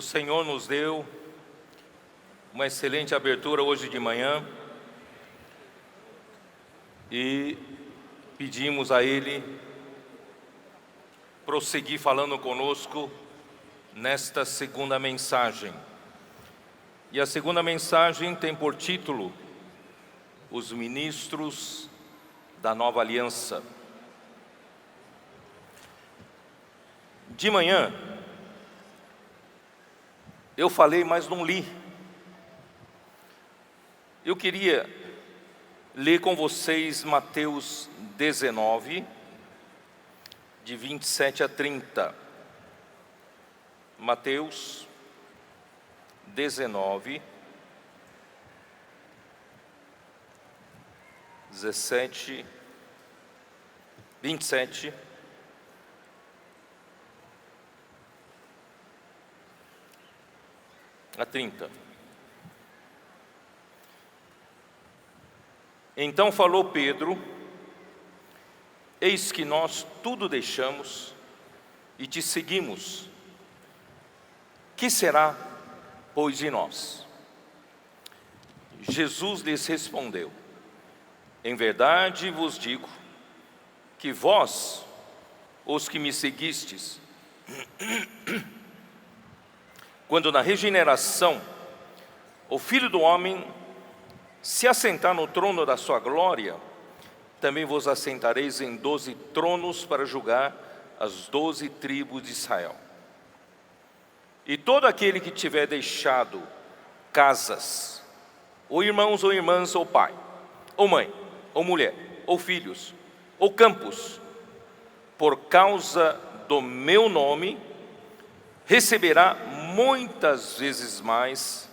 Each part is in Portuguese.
O Senhor nos deu uma excelente abertura hoje de manhã e pedimos a Ele prosseguir falando conosco nesta segunda mensagem. E a segunda mensagem tem por título Os Ministros da Nova Aliança. De manhã eu falei, mas não li. Eu queria ler com vocês Mateus 19, de 27 a 30. Mateus 19, 27 a 30. Então falou Pedro: eis que nós tudo deixamos e te seguimos. Que será, pois, de nós? Jesus lhes respondeu: em verdade vos digo que vós, os que me seguistes, quando na regeneração o Filho do Homem se assentar no trono da sua glória, também vos assentareis em 12 tronos para julgar as 12 tribos de Israel. E todo aquele que tiver deixado casas, ou irmãos ou irmãs, ou pai, ou mãe, ou mulher, ou filhos, ou campos, por causa do meu nome, receberá muitas vezes mais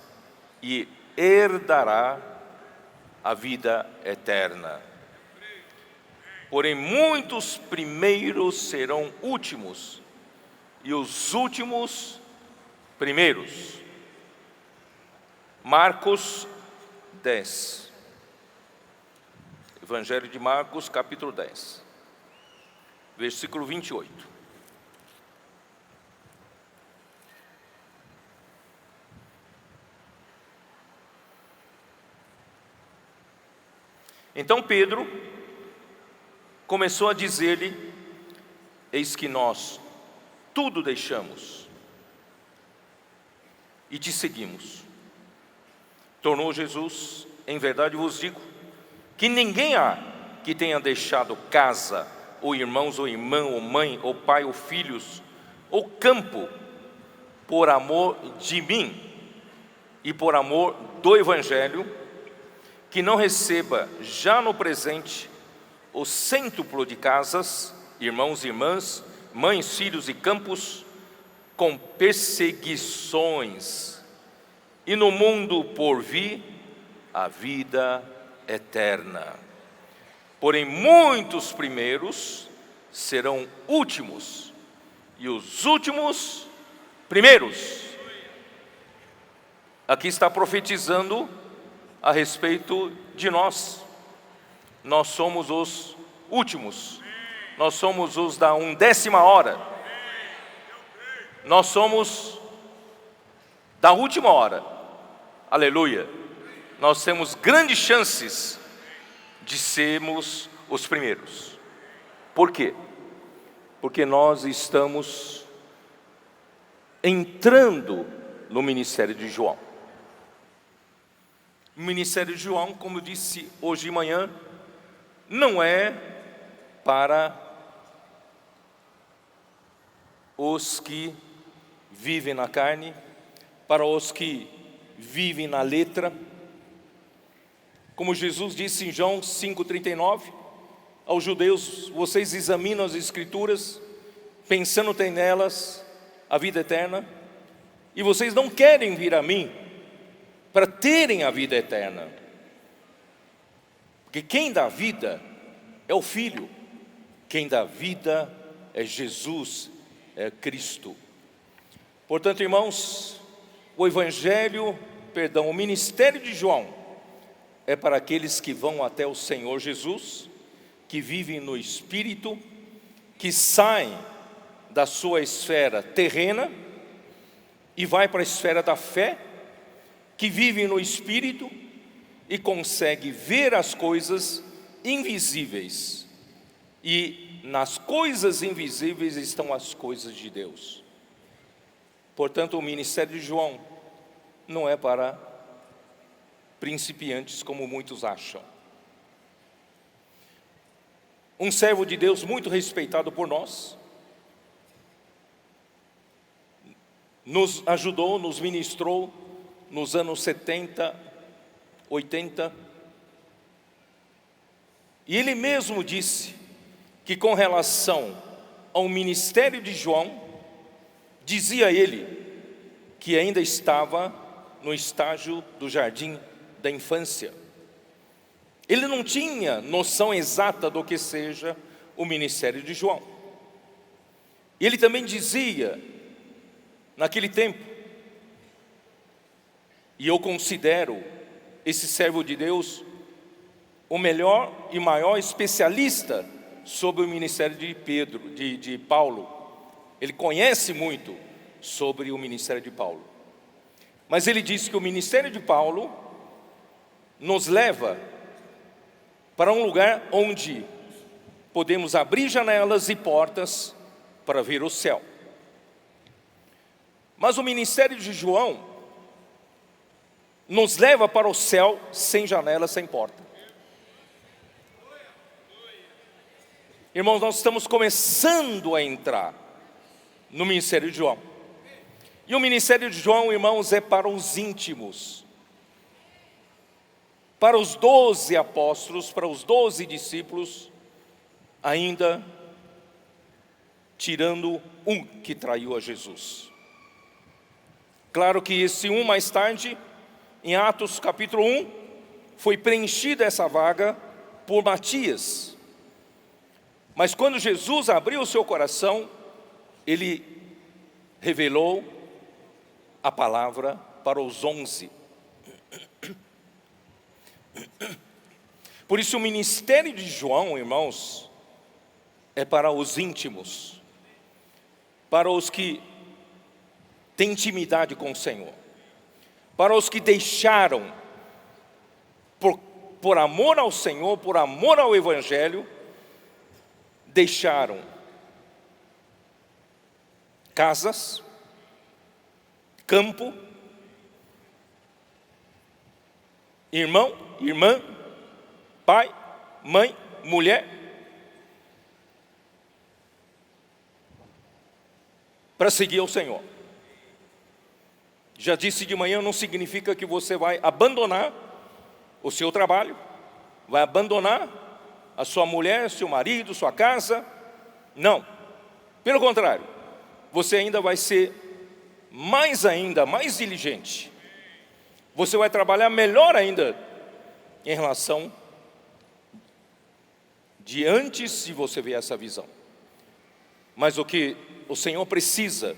e herdará a vida eterna. Porém, muitos primeiros serão últimos, e os últimos primeiros. Marcos 10. Evangelho de Marcos, capítulo 10, versículo 28. Então Pedro começou a dizer-lhe: eis que nós tudo deixamos e te seguimos. Tornou Jesus: em verdade vos digo que ninguém há que tenha deixado casa, ou irmãos, ou irmã, ou mãe, ou pai, ou filhos, ou campo, por amor de mim e por amor do Evangelho, que não receba já no presente o cêntuplo de casas, irmãos e irmãs, mães, filhos e campos, com perseguições, e no mundo por vir a vida eterna. Porém, muitos primeiros serão últimos, e os últimos primeiros. Aqui está profetizando a respeito de nós. Nós somos os últimos. Nós somos os da 1/10 hora. Nós somos da última hora. Aleluia. Nós temos grandes chances de sermos os primeiros. Por quê? Porque nós estamos entrando no ministério de João. O ministério de João, como eu disse hoje de manhã, não é para os que vivem na carne, para os que vivem na letra. Como Jesus disse em João 5,39, aos judeus: vocês examinam as Escrituras, pensando ter nelas a vida eterna, e vocês não querem vir a mim para terem a vida eterna. Porque quem dá vida é o Filho, quem dá vida é Jesus, é Cristo. Portanto, irmãos, o ministério de João é para aqueles que vão até o Senhor Jesus, que vivem no Espírito, que saem da sua esfera terrena e vai para a esfera da fé, que vive no Espírito e consegue ver as coisas invisíveis. E nas coisas invisíveis estão as coisas de Deus. Portanto, o ministério de João não é para principiantes, como muitos acham. Um servo de Deus muito respeitado por nós, nos ajudou, nos ministrou nos anos 70, 80. E ele mesmo disse que com relação ao ministério de João, dizia ele que ainda estava no estágio do jardim da infância. Ele não tinha noção exata do que seja o ministério de João. E ele também dizia, naquele tempo, e eu considero esse servo de Deus o melhor e maior especialista sobre o ministério de de Paulo. Ele conhece muito sobre o ministério de Paulo. Mas ele disse que o ministério de Paulo nos leva para um lugar onde podemos abrir janelas e portas para ver o céu. Mas o ministério de João nos leva para o céu sem janela, sem porta. Irmãos, nós estamos começando a entrar no ministério de João. E o ministério de João, irmãos, é para os íntimos. Para os 12 apóstolos, para os 12 discípulos, ainda tirando um que traiu a Jesus. Claro que esse um mais tarde, em Atos capítulo 1, foi preenchida essa vaga por Matias. Mas quando Jesus abriu o seu coração, ele revelou a palavra para os 11. Por isso o ministério de João, irmãos, é para os íntimos, para os que têm intimidade com o Senhor, para os que deixaram, por amor ao Senhor, por amor ao Evangelho, deixaram casas, campo, irmão, irmã, pai, mãe, mulher, para seguir ao Senhor. Já disse de manhã, não significa que você vai abandonar o seu trabalho, vai abandonar a sua mulher, seu marido, sua casa. Não, pelo contrário, você ainda vai ser mais diligente. Você vai trabalhar melhor ainda em relação de antes de você ver essa visão. Mas o que o Senhor precisa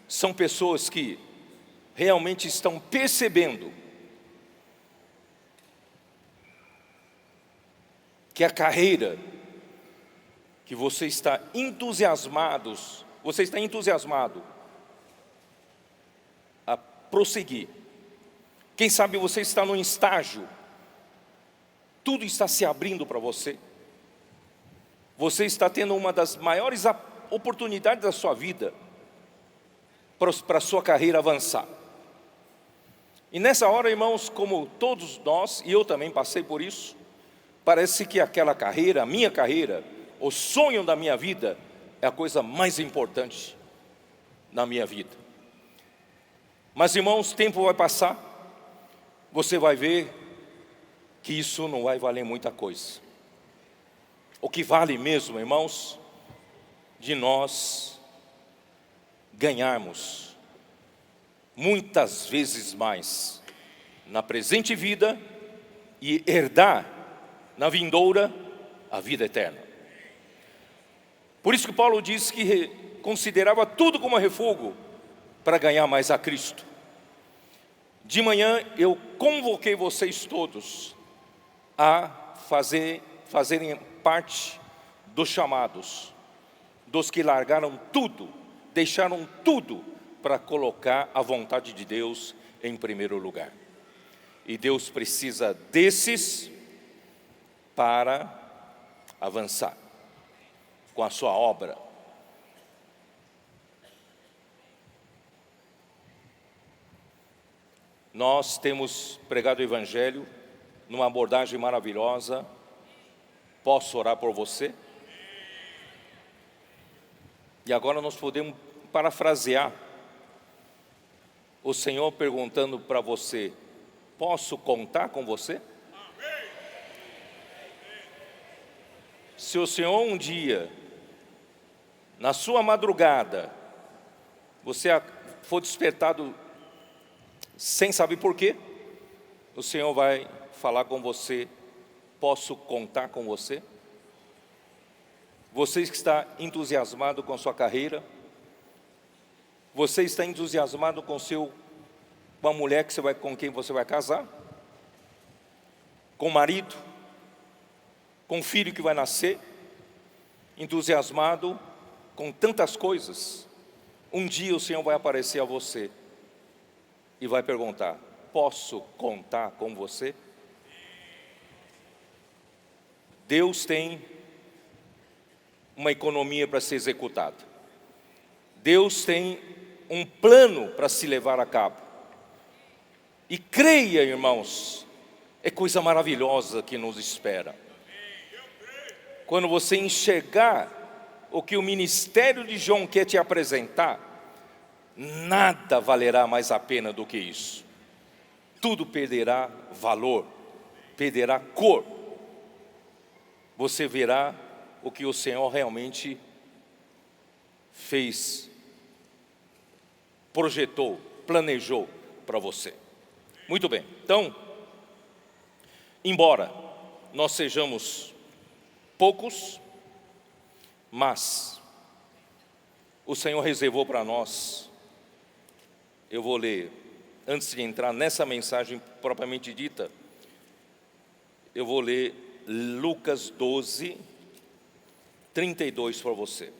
são pessoas que realmente estão percebendo que a carreira que você está entusiasmado a prosseguir. Quem sabe você está num estágio, tudo está se abrindo para você. Você está tendo uma das maiores oportunidades da sua vida para a sua carreira avançar. E nessa hora, irmãos, como todos nós, e eu também passei por isso, parece que aquela carreira, a minha carreira, o sonho da minha vida, é a coisa mais importante na minha vida. Mas, irmãos, o tempo vai passar, você vai ver que isso não vai valer muita coisa. O que vale mesmo, irmãos, de nós ganharmos muitas vezes mais na presente vida e herdar na vindoura a vida eterna. Por isso que Paulo diz que considerava tudo como refúgio para ganhar mais a Cristo. De manhã eu convoquei vocês todos a fazerem parte dos chamados, dos que largaram tudo, deixaram tudo para colocar a vontade de Deus em primeiro lugar. E Deus precisa desses para avançar com a sua obra. Nós temos pregado o Evangelho numa abordagem maravilhosa. Posso orar por você? E agora nós podemos parafrasear o Senhor perguntando para você: posso contar com você? Se o Senhor um dia, na sua madrugada, você for despertado sem saber por quê, o Senhor vai falar com você: posso contar com você? Você que está entusiasmado com a sua carreira, você está entusiasmado com a mulher com quem você vai casar, com o marido, com o filho que vai nascer, entusiasmado com tantas coisas. Um dia o Senhor vai aparecer a você e vai perguntar: posso contar com você? Deus tem uma economia para ser executada. Deus tem um plano para se levar a cabo. E creia, irmãos, é coisa maravilhosa que nos espera. Quando você enxergar o que o ministério de João quer te apresentar, nada valerá mais a pena do que isso. Tudo perderá valor, perderá cor. Você verá o que o Senhor realmente fez, projetou, planejou para você. Muito bem, então, embora nós sejamos poucos, mas o Senhor reservou para nós. Eu vou ler, antes de entrar nessa mensagem propriamente dita, eu vou ler Lucas 12, 32 para você.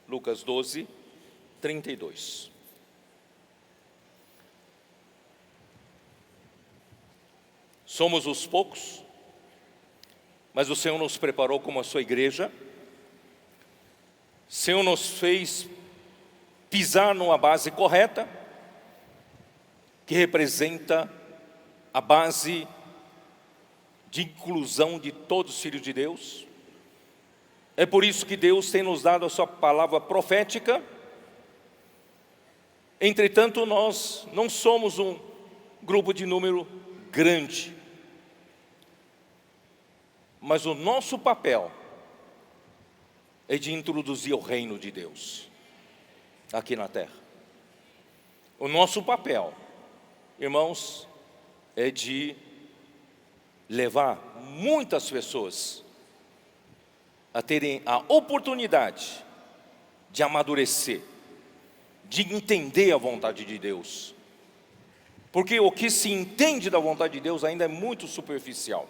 Lucas 12, 32. Somos os poucos, mas o Senhor nos preparou como a sua igreja. O Senhor nos fez pisar numa base correta, que representa a base de inclusão de todos os filhos de Deus. É por isso que Deus tem nos dado a sua palavra profética. Entretanto, nós não somos um grupo de número grande, mas o nosso papel é de introduzir o reino de Deus aqui na terra. O nosso papel, irmãos, é de levar muitas pessoas a terem a oportunidade de amadurecer, de entender a vontade de Deus. Porque o que se entende da vontade de Deus ainda é muito superficial.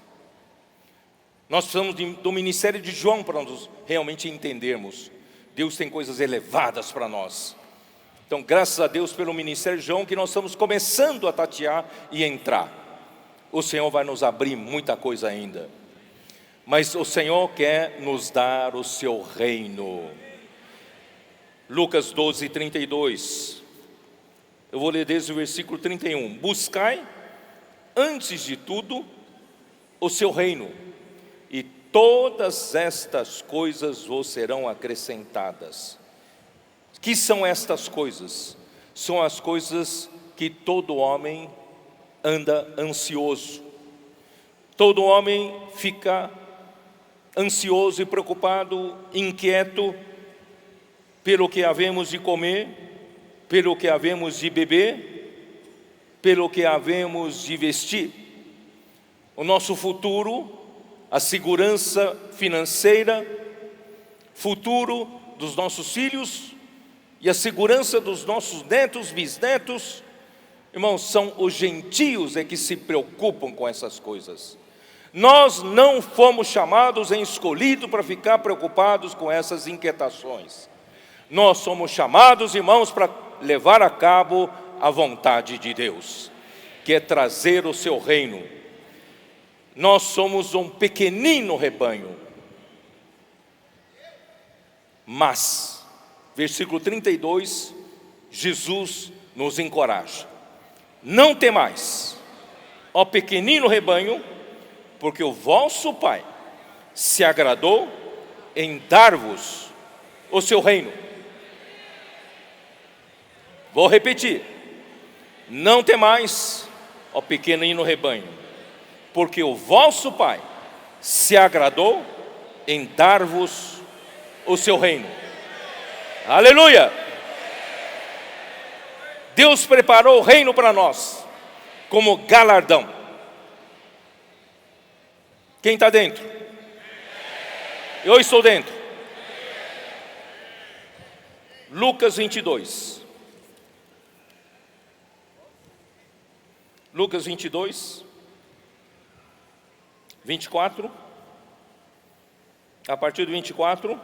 Nós precisamos do ministério de João para nós realmente entendermos. Deus tem coisas elevadas para nós. Então, graças a Deus pelo ministério de João, que nós estamos começando a tatear e entrar. O Senhor vai nos abrir muita coisa ainda. Mas o Senhor quer nos dar o seu reino. Lucas 12, 32. Eu vou ler desde o versículo 31. Buscai, antes de tudo, o seu reino, e todas estas coisas vos serão acrescentadas. Que são estas coisas? São as coisas que todo homem anda ansioso. Todo homem fica ansioso e preocupado, inquieto, pelo que havemos de comer, pelo que havemos de beber, pelo que havemos de vestir. O nosso futuro, a segurança financeira, futuro dos nossos filhos e a segurança dos nossos netos, bisnetos. Irmãos, são os gentios que se preocupam com essas coisas. Nós não fomos chamados nem escolhidos para ficar preocupados com essas inquietações. Nós somos chamados, irmãos, para levar a cabo a vontade de Deus, que é trazer o seu reino. Nós somos um pequenino rebanho, mas, versículo 32, Jesus nos encoraja: não temais, ó pequenino rebanho, porque o vosso Pai se agradou em dar-vos o seu reino. Vou repetir: não temais, ó pequenino rebanho, porque o vosso Pai se agradou em dar-vos o seu reino. Aleluia! Deus preparou o reino para nós como galardão. Quem está dentro? Eu estou dentro. Lucas 22. Lucas 22, 24. A partir do 24.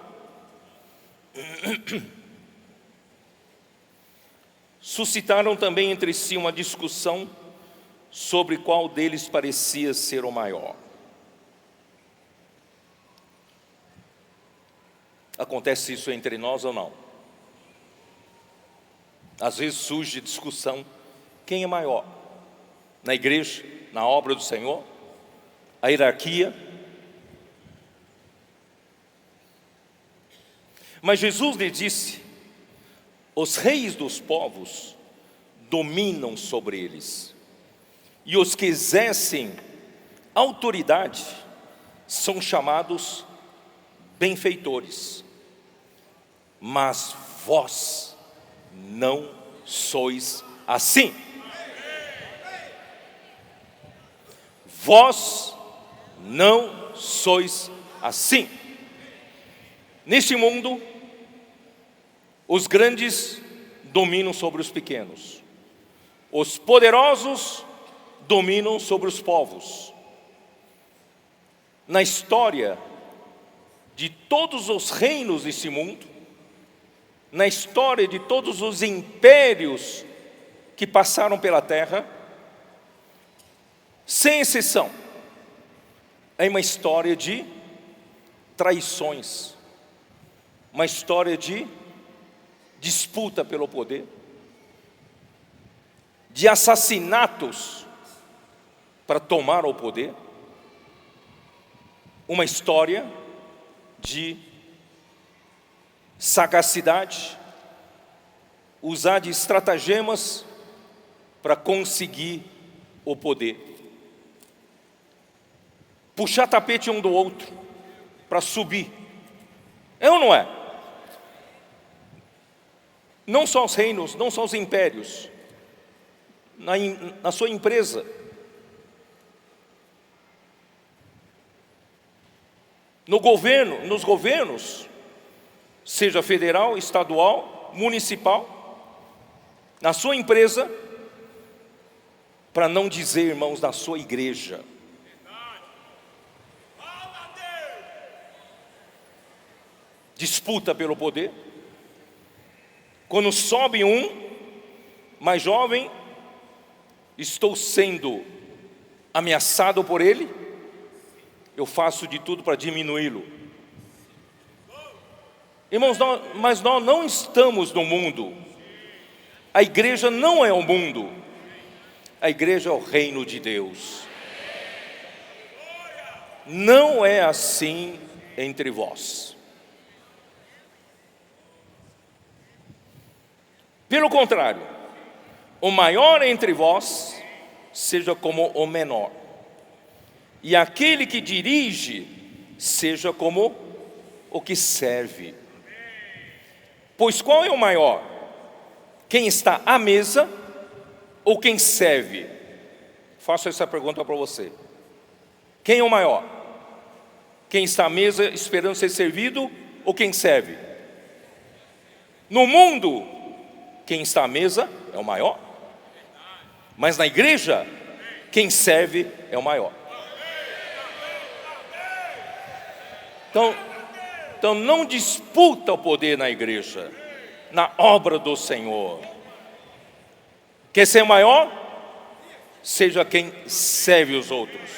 Suscitaram também entre si uma discussão sobre qual deles parecia ser o maior. Acontece isso entre nós ou não? Às vezes surge discussão: quem é maior? Na igreja, na obra do Senhor, a hierarquia. Mas Jesus lhe disse: os reis dos povos dominam sobre eles, e os que exercem autoridade são chamados benfeitores. Mas vós não sois assim. Vós não sois assim. Neste mundo, os grandes dominam sobre os pequenos, os poderosos dominam sobre os povos. Na história de todos os reinos desse mundo, na história de todos os impérios que passaram pela terra, sem exceção, é uma história de traições, uma história de disputa pelo poder, de assassinatos para tomar o poder, uma história de sagacidade, usar de estratagemas para conseguir o poder, puxar tapete um do outro para subir. É ou não é? Não só os reinos, não só os impérios, na sua empresa, no governo, nos governos, seja federal, estadual, municipal, na sua empresa, para não dizer, irmãos, na sua igreja. Disputa pelo poder. Quando sobe um mais jovem, estou sendo ameaçado por ele, eu faço de tudo para diminuí-lo. Irmãos, mas nós não estamos no mundo. A igreja não é o mundo. A igreja é o reino de Deus. Não é assim entre vós. Pelo contrário, o maior entre vós seja como o menor, e aquele que dirige seja como o que serve. Pois qual é o maior? Quem está à mesa ou quem serve? Faço essa pergunta para você. Quem é o maior? Quem está à mesa esperando ser servido ou quem serve? No mundo, quem está à mesa é o maior, mas na igreja, quem serve é o maior. Então não disputa o poder na igreja, na obra do Senhor. Quer ser maior? Seja quem serve os outros.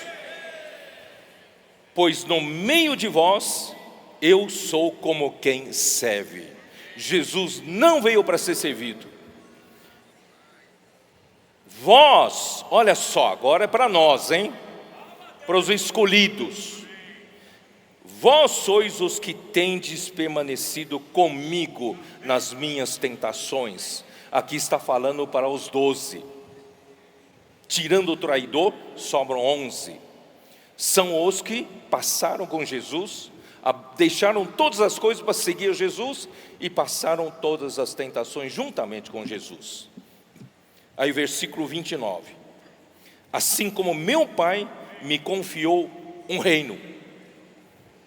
Pois no meio de vós, eu sou como quem serve. Jesus não veio para ser servido. Vós, olha só, agora é para nós, hein? Para os escolhidos. Vós sois os que tendes permanecido comigo nas minhas tentações. Aqui está falando para os 12. Tirando o traidor, sobram 11. São os que passaram com Jesus, deixaram todas as coisas para seguir Jesus e passaram todas as tentações juntamente com Jesus. Aí versículo 29. Assim como meu Pai me confiou um reino,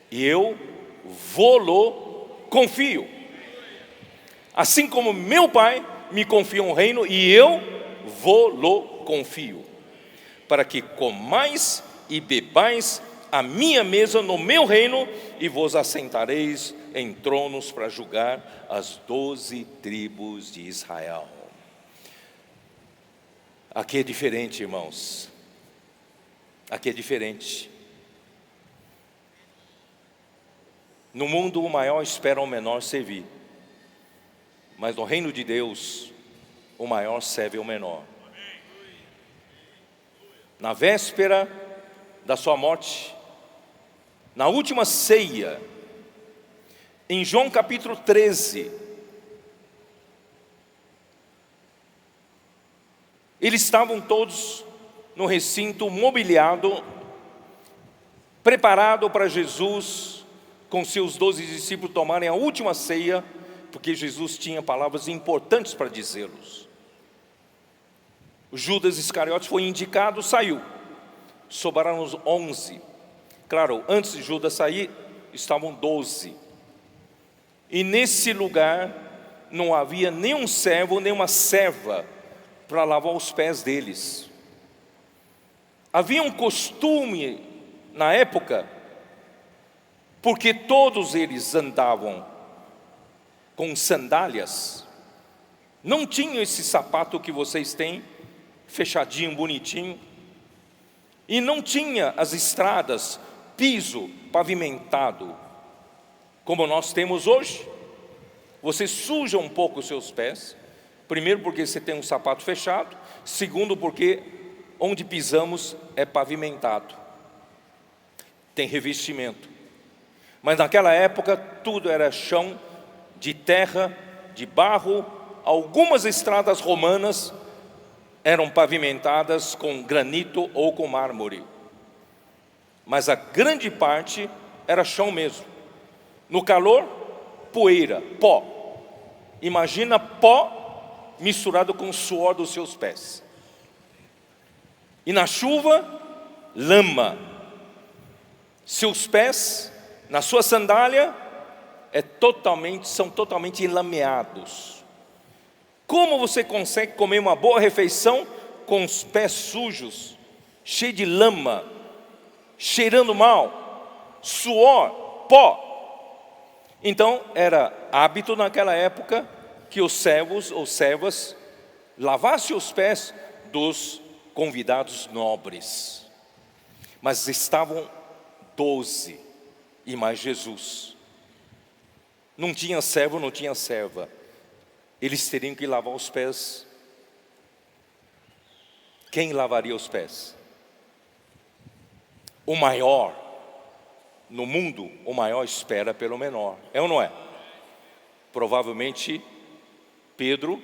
e eu vô-lo confio. Assim como meu Pai me confiou um reino, e eu vô-lo confio. Para que comais e bebais a minha mesa no meu reino, e vos assentareis em tronos para julgar as 12 tribos de Israel. Aqui é diferente, irmãos. Aqui é diferente. No mundo o maior espera o menor servir, mas no reino de Deus o maior serve o menor. Na véspera da sua morte, na última ceia, em João capítulo 13, eles estavam todos no recinto mobiliado, preparado para Jesus, com seus 12 discípulos tomarem a última ceia, porque Jesus tinha palavras importantes para dizê-los. O Judas Iscariotes foi indicado, saiu. Sobraram os 11. Claro, antes de Judas sair, estavam 12. E nesse lugar não havia nenhum servo, nem uma serva para lavar os pés deles. Havia um costume na época, porque todos eles andavam com sandálias, não tinham esse sapato que vocês têm, fechadinho, bonitinho, e não tinha as estradas, piso pavimentado, como nós temos hoje. Você suja um pouco os seus pés, primeiro porque você tem um sapato fechado, segundo porque onde pisamos é pavimentado, tem revestimento. Mas naquela época tudo era chão de terra, de barro. Algumas estradas romanas eram pavimentadas com granito ou com mármore, mas a grande parte era chão mesmo. No calor, poeira, pó. Imagina pó misturado com o suor dos seus pés. E na chuva, lama. Seus pés, na sua sandália, são totalmente enlameados. Como você consegue comer uma boa refeição com os pés sujos, cheio de lama, cheirando mal, suor, pó? Então era hábito naquela época que os servos ou servas lavassem os pés dos convidados nobres. Mas estavam 12 e mais Jesus. Não tinha servo, não tinha serva. Eles teriam que lavar os pés. Quem lavaria os pés? O maior no mundo, o maior espera pelo menor. É ou não é? Provavelmente Pedro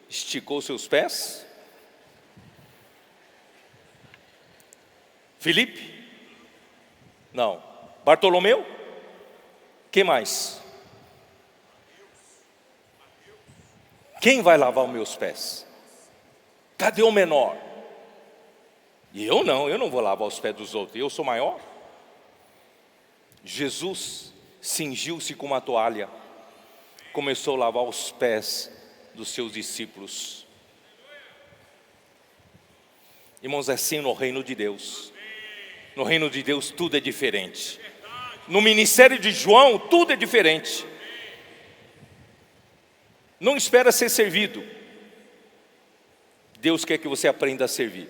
esticou seus pés. Filipe? Não. Bartolomeu? Quem mais? Quem vai lavar os meus pés? Cadê o menor? E eu não vou lavar os pés dos outros, eu sou maior. Jesus cingiu-se com uma toalha, começou a lavar os pés dos seus discípulos. Irmãos, é assim no reino de Deus. No reino de Deus tudo é diferente. No ministério de João tudo é diferente. Não espera ser servido. Deus quer que você aprenda a servir.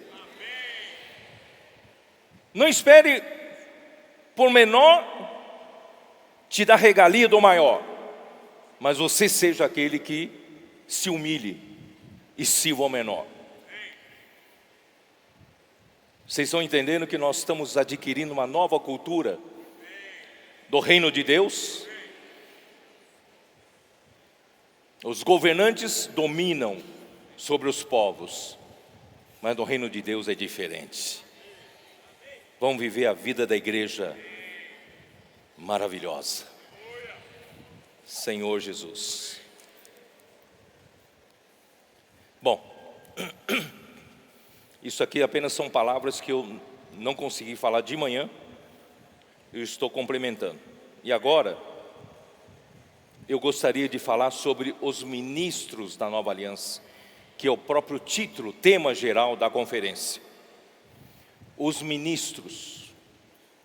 Não espere por menor te dar regalia do maior, mas você seja aquele que se humilhe e sirva ao menor. Vocês estão entendendo que nós estamos adquirindo uma nova cultura do reino de Deus? Os governantes dominam sobre os povos, mas no reino de Deus é diferente. Vamos viver a vida da igreja maravilhosa. Senhor Jesus. Bom, isso aqui apenas são palavras que eu não consegui falar de manhã. Eu estou complementando. E agora, eu gostaria de falar sobre os ministros da Nova Aliança, que é o próprio título, tema geral da conferência. Os ministros.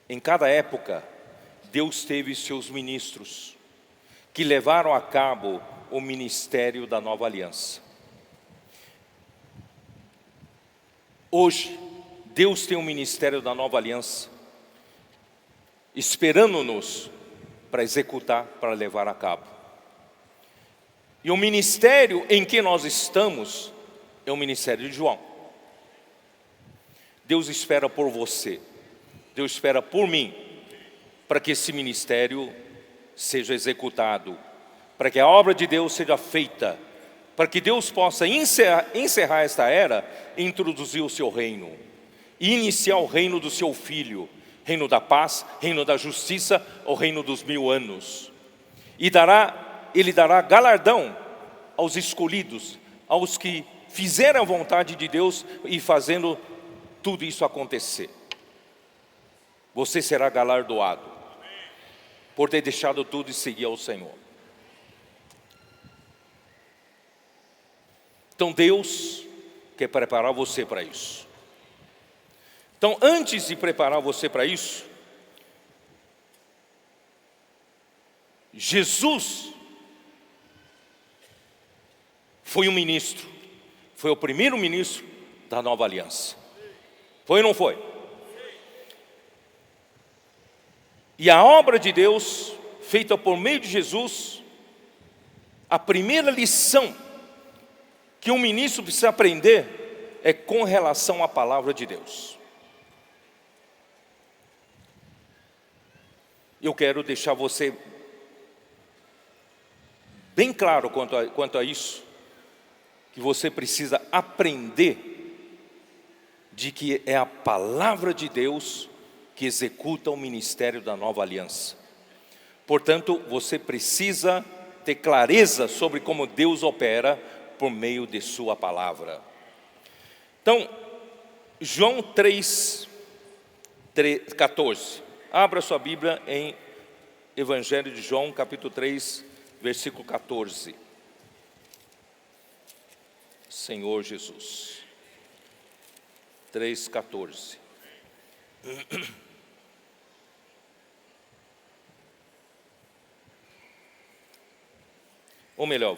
Em cada época, Deus teve seus ministros, que levaram a cabo o ministério da Nova Aliança. Hoje, Deus tem um ministério da Nova Aliança, esperando-nos para executar, para levar a cabo. E o ministério em que nós estamos é o ministério de João. Deus espera por você, Deus espera por mim, para que esse ministério seja executado, para que a obra de Deus seja feita, para que Deus possa encerrar esta era e introduzir o seu reino, e iniciar o reino do seu Filho, reino da paz, reino da justiça, o reino dos 1000 anos. E Ele dará galardão aos escolhidos, aos que fizeram a vontade de Deus e fazendo tudo isso acontecer. Você será galardoado por ter deixado tudo e seguir ao Senhor. Então Deus quer preparar você para isso. Então, antes de preparar você para isso, Jesus foi um ministro, foi o primeiro ministro da Nova Aliança. Foi ou não foi? E a obra de Deus, feita por meio de Jesus, a primeira lição que um ministro precisa aprender é com relação à palavra de Deus. Eu quero deixar você bem claro quanto a isso, que você precisa aprender de que é a palavra de Deus que executa o ministério da Nova Aliança. Portanto, você precisa ter clareza sobre como Deus opera por meio de sua palavra. Então, João 3:14. Abra sua Bíblia em Evangelho de João, capítulo 3, versículo 14. Senhor Jesus. 3:14. Ou melhor,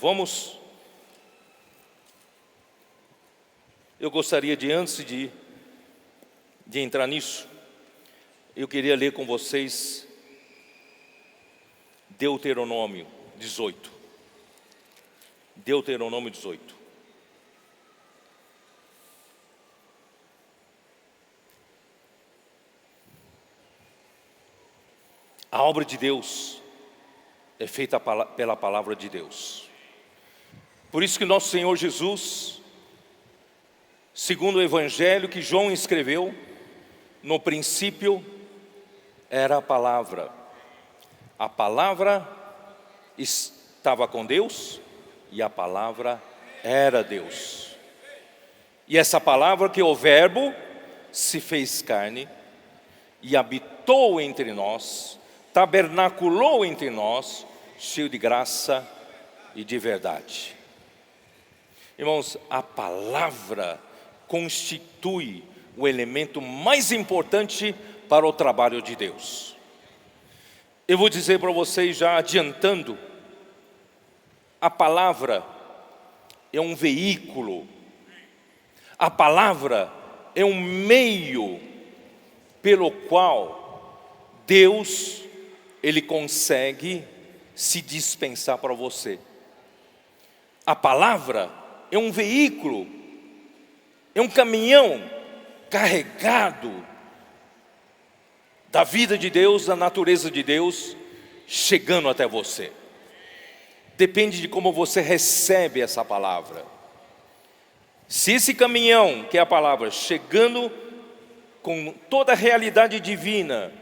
eu gostaria de, antes de entrar nisso, eu queria ler com vocês Deuteronômio 18. Deuteronômio 18. A obra de Deus é feita pela palavra de Deus. Por isso que nosso Senhor Jesus, segundo o Evangelho que João escreveu, no princípio era a palavra estava com Deus e a palavra era Deus. E essa palavra, que é o Verbo, se fez carne e habitou entre nós, tabernaculou entre nós, cheio de graça e de verdade. Irmãos, a palavra constitui o elemento mais importante para o trabalho de Deus. Eu vou dizer para vocês, já adiantando, a palavra é um veículo. A palavra é um meio pelo qual Deus, Ele consegue se dispensar para você. A palavra é um veículo, é um caminhão carregado da vida de Deus, da natureza de Deus, chegando até você. Depende de como você recebe essa palavra. Se esse caminhão, que é a palavra, chegando com toda a realidade divina,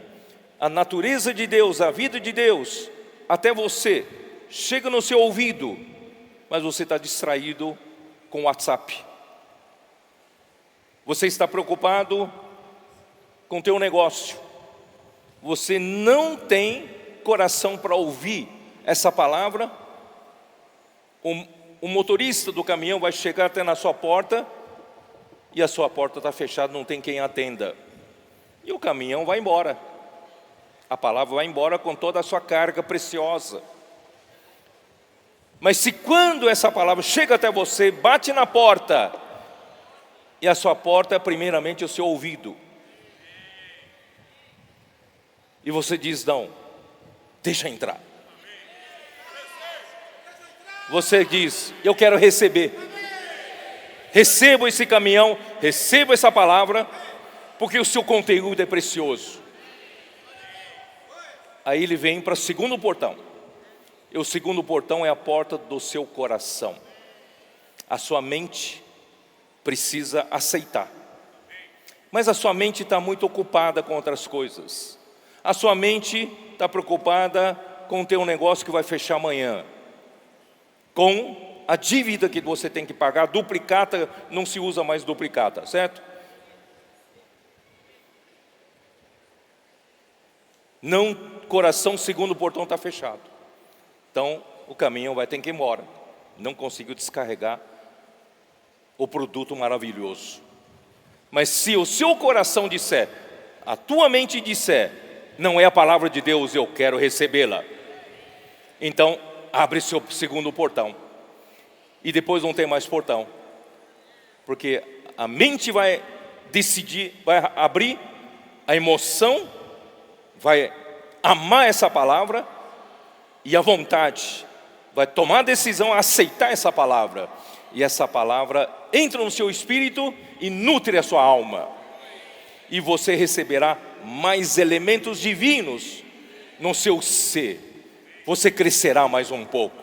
a natureza de Deus, a vida de Deus, até você, chega no seu ouvido, mas você está distraído com o WhatsApp. Você está preocupado com o teu negócio. Você não tem coração para ouvir essa palavra. O motorista do caminhão vai chegar até na sua porta e a sua porta está fechada, não tem quem atenda. E o caminhão vai embora. A palavra vai embora com toda a sua carga preciosa. Mas se quando essa palavra chega até você, bate na porta, e a sua porta é primeiramente o seu ouvido, e você diz: não, deixa entrar. Você diz: eu quero receber. Recebo esse caminhão, recebo essa palavra, porque o seu conteúdo é precioso. Aí ele vem para o segundo portão. E o segundo portão é a porta do seu coração. A sua mente precisa aceitar. Mas a sua mente está muito ocupada com outras coisas. A sua mente está preocupada com o teu negócio que vai fechar amanhã, com a dívida que você tem que pagar. Duplicata, não se usa mais duplicata, certo? Não, coração, segundo portão está fechado. Então o caminhão vai ter que ir embora. Não conseguiu descarregar o produto maravilhoso. Mas se o seu coração disser, a tua mente disser: não é a palavra de Deus, eu quero recebê-la, então abre seu segundo portão. E depois não tem mais portão, porque a mente vai decidir, vai abrir, a emoção vai amar essa palavra, e a vontade vai tomar a decisão a aceitar essa palavra. E essa palavra entra no seu espírito e nutre a sua alma. E você receberá mais elementos divinos no seu ser. Você crescerá mais um pouco.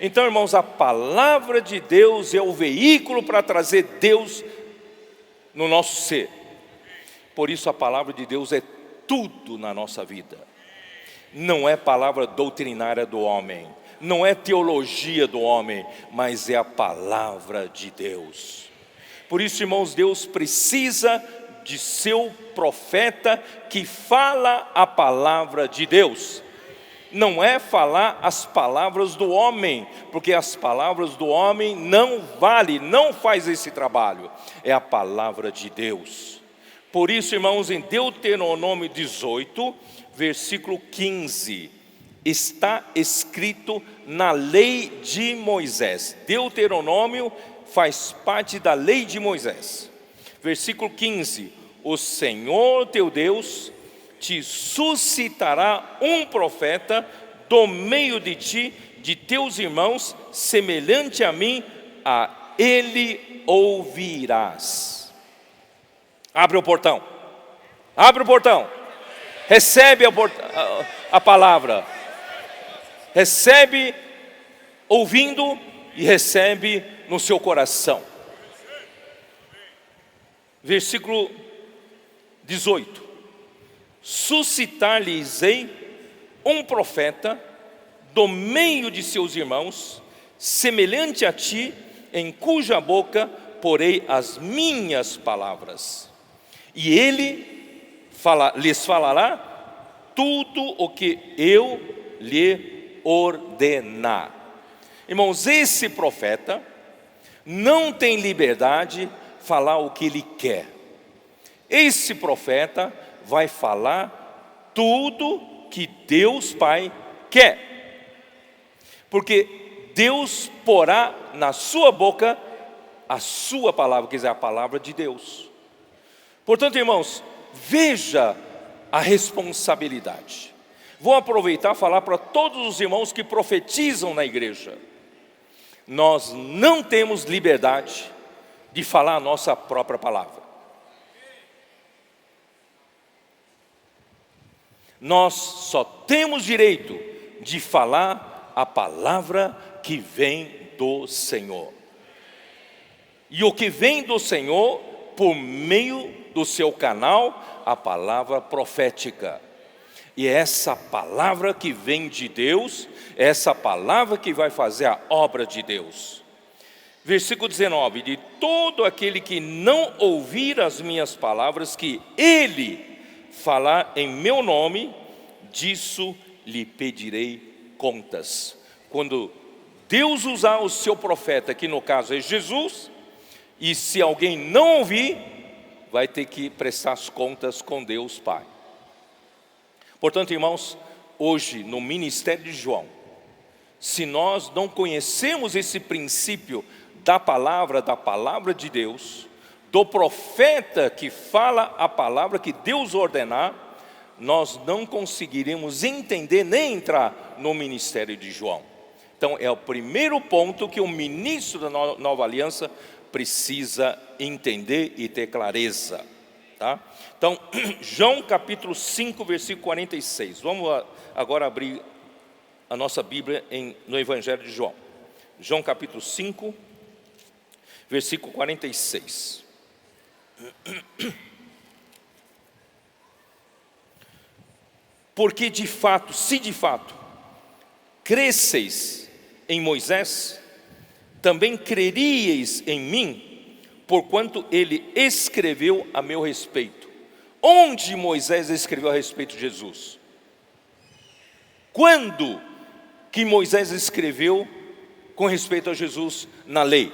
Então, irmãos, a palavra de Deus é o veículo para trazer Deus no nosso ser. Por isso a palavra de Deus é tudo na nossa vida. Não é palavra doutrinária do homem, não é teologia do homem, mas é a palavra de Deus. Por isso, irmãos, Deus precisa de seu profeta que fala a palavra de Deus. Não é falar as palavras do homem, porque as palavras do homem não valem, não faz esse trabalho. É a palavra de Deus. Por isso, irmãos, em Deuteronômio 18, versículo 15, está escrito na lei de Moisés. Deuteronômio faz parte da lei de Moisés. Versículo 15: o Senhor teu Deus te suscitará um profeta do meio de ti, de teus irmãos, semelhante a mim, a ele ouvirás. Abre o portão, abre o portão, recebe a palavra, recebe ouvindo e recebe no seu coração. Versículo 18: suscitar-lhes-ei um profeta do meio de seus irmãos, semelhante a ti, em cuja boca porei as minhas palavras, e ele lhes falará tudo o que eu lhe ordenar. Irmãos, esse profeta não tem liberdade de falar o que ele quer. Esse profeta vai falar tudo que Deus Pai quer, porque Deus porá na sua boca a sua palavra, quer dizer, a palavra de Deus. Portanto, irmãos, veja a responsabilidade. Vou aproveitar e falar para todos os irmãos que profetizam na igreja. Nós não temos liberdade de falar a nossa própria palavra. Nós só temos direito de falar a palavra que vem do Senhor. E o que vem do Senhor, por meio do seu canal, a palavra profética. E é essa palavra que vem de Deus, é essa palavra que vai fazer a obra de Deus. Versículo 19: de todo aquele que não ouvir as minhas palavras, que ele falar em meu nome, disso lhe pedirei contas. Quando Deus usar o seu profeta, que no caso é Jesus, e se alguém não ouvir, vai ter que prestar as contas com Deus Pai. Portanto, irmãos, hoje no ministério de João, se nós não conhecemos esse princípio da palavra de Deus, do profeta que fala a palavra que Deus ordenar, nós não conseguiremos entender nem entrar no ministério de João. Então é o primeiro ponto que o ministro da nova aliança precisa entender e ter clareza, tá? Então, João capítulo 5, versículo 46. Vamos agora abrir a nossa Bíblia no Evangelho de João. João capítulo 5, versículo 46. Porque de fato, se de fato cresceis em Moisés, também creríeis em mim, porquanto ele escreveu a meu respeito. Onde Moisés escreveu a respeito de Jesus? Quando que Moisés escreveu com respeito a Jesus na lei?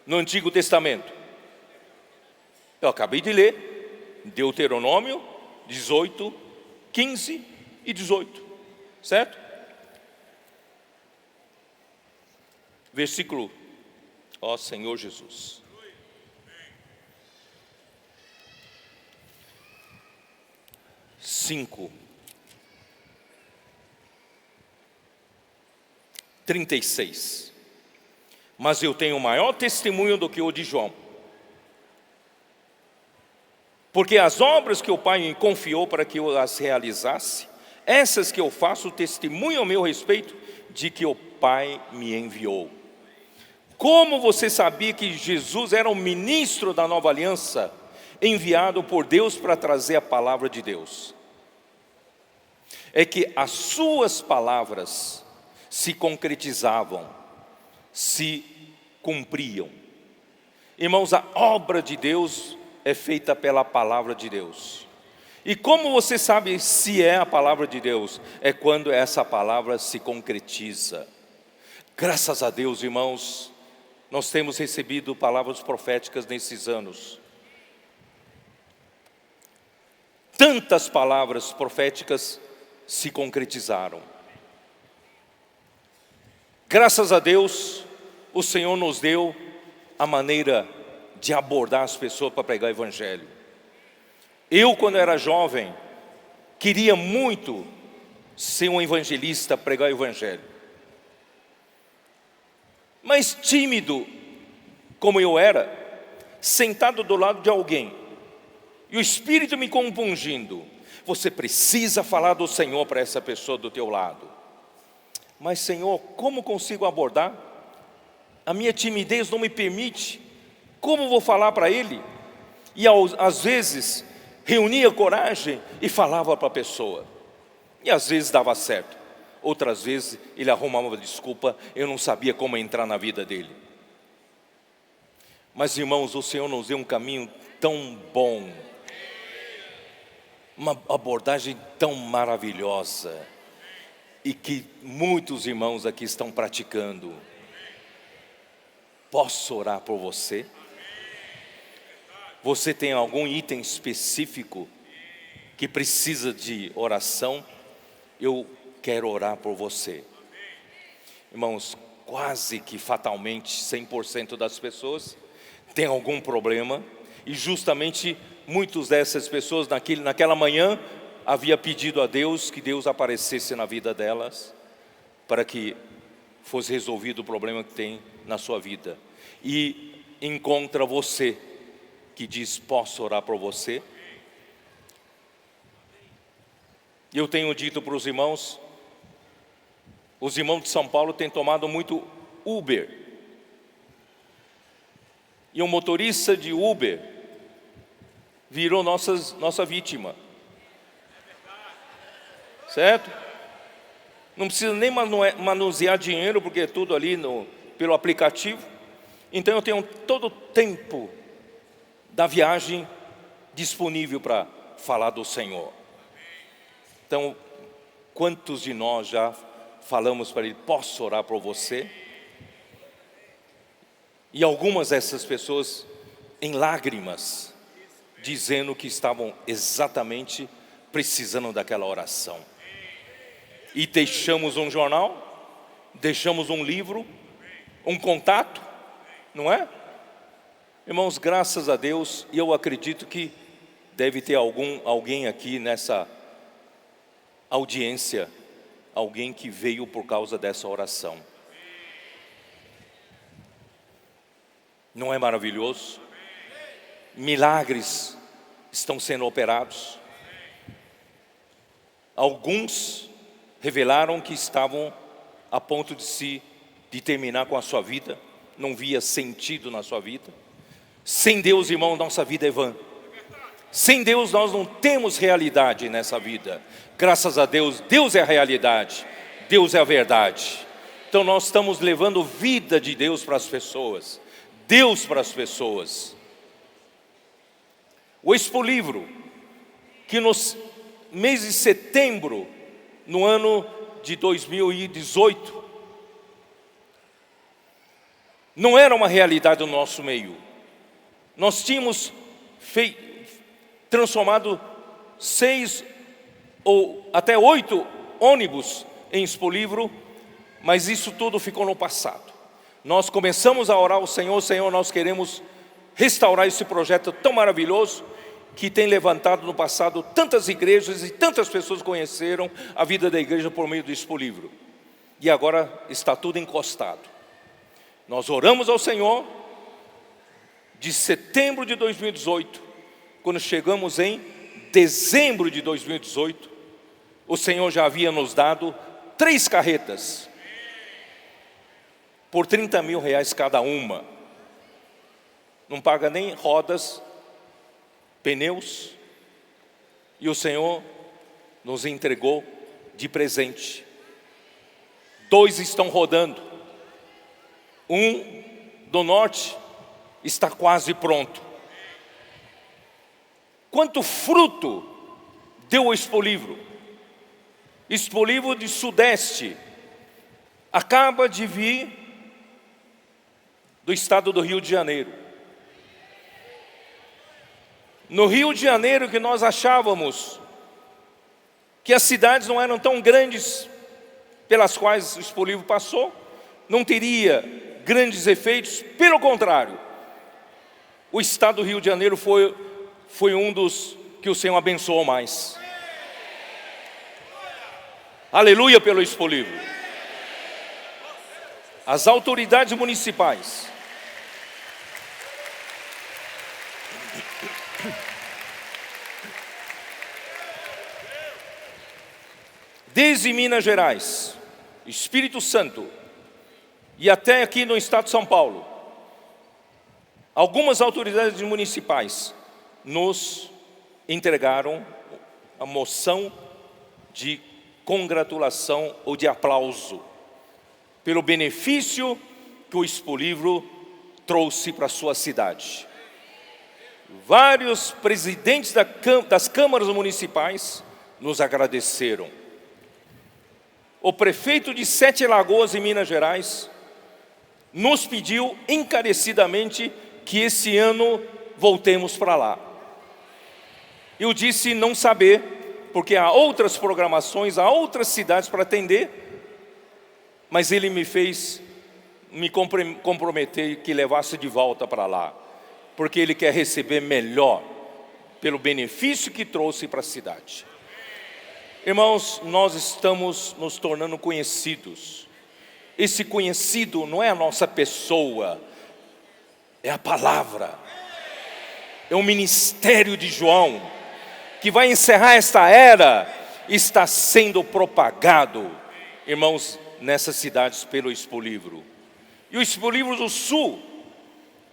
No Antigo Testamento. Eu acabei de ler Deuteronômio 18, 15 e 18, certo? Versículo, ó Senhor Jesus. Cinco, 36. Mas eu tenho maior testemunho do que o de João, porque as obras que o Pai me confiou para que eu as realizasse, essas que eu faço testemunho ao meu respeito, de que o Pai me enviou. Como você sabia que Jesus era o ministro da nova aliança, enviado por Deus para trazer a palavra de Deus? É que as suas palavras se concretizavam, se cumpriam. Irmãos, a obra de Deus é feita pela palavra de Deus. E como você sabe se é a palavra de Deus? É quando essa palavra se concretiza. Graças a Deus, irmãos, nós temos recebido palavras proféticas nesses anos. Tantas palavras proféticas se concretizaram. Graças a Deus, o Senhor nos deu a maneira de abordar as pessoas para pregar o Evangelho. Eu, quando era jovem, queria muito ser um evangelista, pregar o Evangelho. Mas tímido como eu era, sentado do lado de alguém, e o Espírito me compungindo, você precisa falar do Senhor para essa pessoa do teu lado. Mas Senhor, como consigo abordar? A minha timidez não me permite. Como vou falar para ele? E às vezes reunia coragem e falava para a pessoa. E às vezes dava certo. Outras vezes ele arrumava uma desculpa, eu não sabia como entrar na vida dele. Mas irmãos, o Senhor nos deu um caminho tão bom, uma abordagem tão maravilhosa, e que muitos irmãos aqui estão praticando. Posso orar por você? Você tem algum item específico que precisa de oração? Eu quero orar por você. Irmãos, quase que fatalmente 100% das pessoas tem algum problema, e justamente muitas dessas pessoas naquela manhã havia pedido a Deus que Deus aparecesse na vida delas para que fosse resolvido o problema que tem na sua vida. E encontra você que diz: posso orar por você? Eu tenho dito para os irmãos de São Paulo têm tomado muito Uber. E um motorista de Uber virou nossa vítima. Certo? Não precisa nem manusear dinheiro, porque é tudo ali pelo aplicativo. Então eu tenho todo o tempo da viagem disponível para falar do Senhor. Então, quantos de nós já falamos para Ele: posso orar por você? E algumas dessas pessoas em lágrimas, dizendo que estavam exatamente precisando daquela oração. E deixamos um jornal, deixamos um livro, um contato, não é? Irmãos, graças a Deus, e eu acredito que deve ter alguém aqui nessa audiência, alguém que veio por causa dessa oração. Não é maravilhoso? Milagres estão sendo operados. Alguns revelaram que estavam a ponto de terminar com a sua vida, não via sentido na sua vida. Sem Deus, irmão, nossa vida é vã. Sem Deus nós não temos realidade nessa vida. Graças a Deus, Deus é a realidade, Deus é a verdade. Então nós estamos levando vida de Deus para as pessoas, Deus para as pessoas. O Expolivro, que no mês de setembro, no ano de 2018, não era uma realidade no nosso meio. Nós tínhamos transformado 6 ou até 8 ônibus em Expolivro, mas isso tudo ficou no passado. Nós começamos a orar ao Senhor: Senhor, nós queremos restaurar esse projeto tão maravilhoso, que tem levantado no passado tantas igrejas e tantas pessoas conheceram a vida da igreja por meio do Expolivro. E agora está tudo encostado. Nós oramos ao Senhor de setembro de 2018, quando chegamos em dezembro de 2018, o Senhor já havia nos dado 3 carretas, por 30 mil reais cada uma. Não paga nem rodas, pneus, e o Senhor nos entregou de presente. 2 estão rodando, um do norte está quase pronto. Quanto fruto deu o Expolivro? Expolivro de Sudeste acaba de vir do estado do Rio de Janeiro. No Rio de Janeiro, que nós achávamos que as cidades não eram tão grandes pelas quais o Expolivro passou, não teria grandes efeitos. Pelo contrário, o estado do Rio de Janeiro foi um dos que o Senhor abençoou mais. Aleluia pelo Expolivro. As autoridades municipais desde Minas Gerais, Espírito Santo e até aqui no estado de São Paulo, algumas autoridades municipais nos entregaram a moção de congratulação ou de aplauso pelo benefício que o Expolivro trouxe para a sua cidade. Vários presidentes das câmaras municipais nos agradeceram. O prefeito de Sete Lagoas, em Minas Gerais, nos pediu encarecidamente que esse ano voltemos para lá. Eu disse não saber, porque há outras programações, há outras cidades para atender, mas ele me fez me comprometer que levasse de volta para lá, porque ele quer receber melhor, pelo benefício que trouxe para a cidade. Irmãos, nós estamos nos tornando conhecidos. Esse conhecido não é a nossa pessoa, é a palavra. É o ministério de João, que vai encerrar esta era, está sendo propagado, irmãos, nessas cidades pelo Expo Livro. E o Expo Livro do Sul,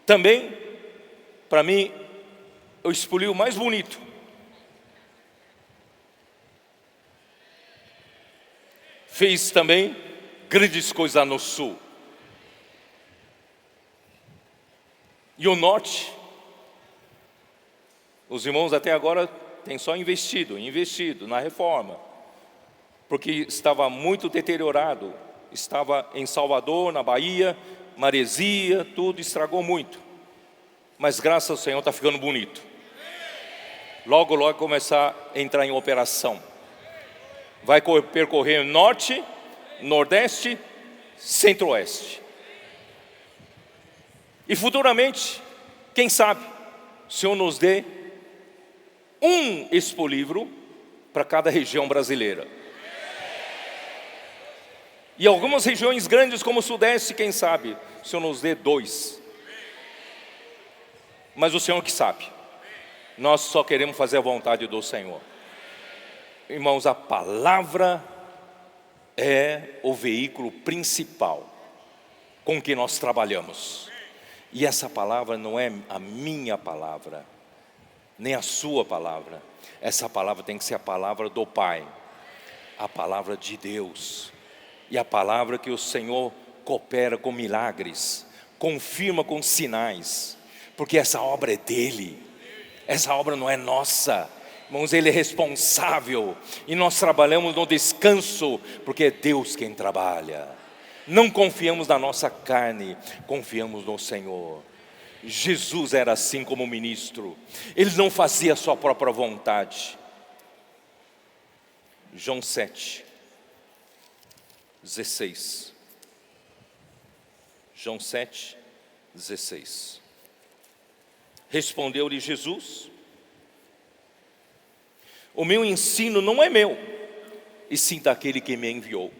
também, para mim, é o Expo Livro mais bonito. Fez também grandes coisas no Sul. E o Norte, os irmãos até agora têm só investido na reforma, porque estava muito deteriorado. Estava em Salvador, na Bahia, maresia, tudo estragou muito. Mas graças ao Senhor está ficando bonito. Logo, logo começar a entrar em operação. Vai percorrer norte, nordeste, centro-oeste. E futuramente, quem sabe, o Senhor nos dê um Expo Livro para cada região brasileira. E algumas regiões grandes como o Sudeste, quem sabe, o Senhor nos dê 2. Mas o Senhor que sabe. Nós só queremos fazer a vontade do Senhor. Irmãos, a palavra é o veículo principal com que nós trabalhamos. E essa palavra não é a minha palavra, nem a sua palavra. Essa palavra tem que ser a palavra do Pai, a palavra de Deus. E a palavra que o Senhor coopera com milagres, confirma com sinais, porque essa obra é dele, essa obra não é nossa. Irmãos, ele é responsável, e nós trabalhamos no descanso, porque é Deus quem trabalha. Não confiamos na nossa carne, confiamos no Senhor. Jesus era assim como ministro, ele não fazia a sua própria vontade. João 7:16. João 7:16. Respondeu-lhe Jesus: o meu ensino não é meu, e sim daquele que me enviou.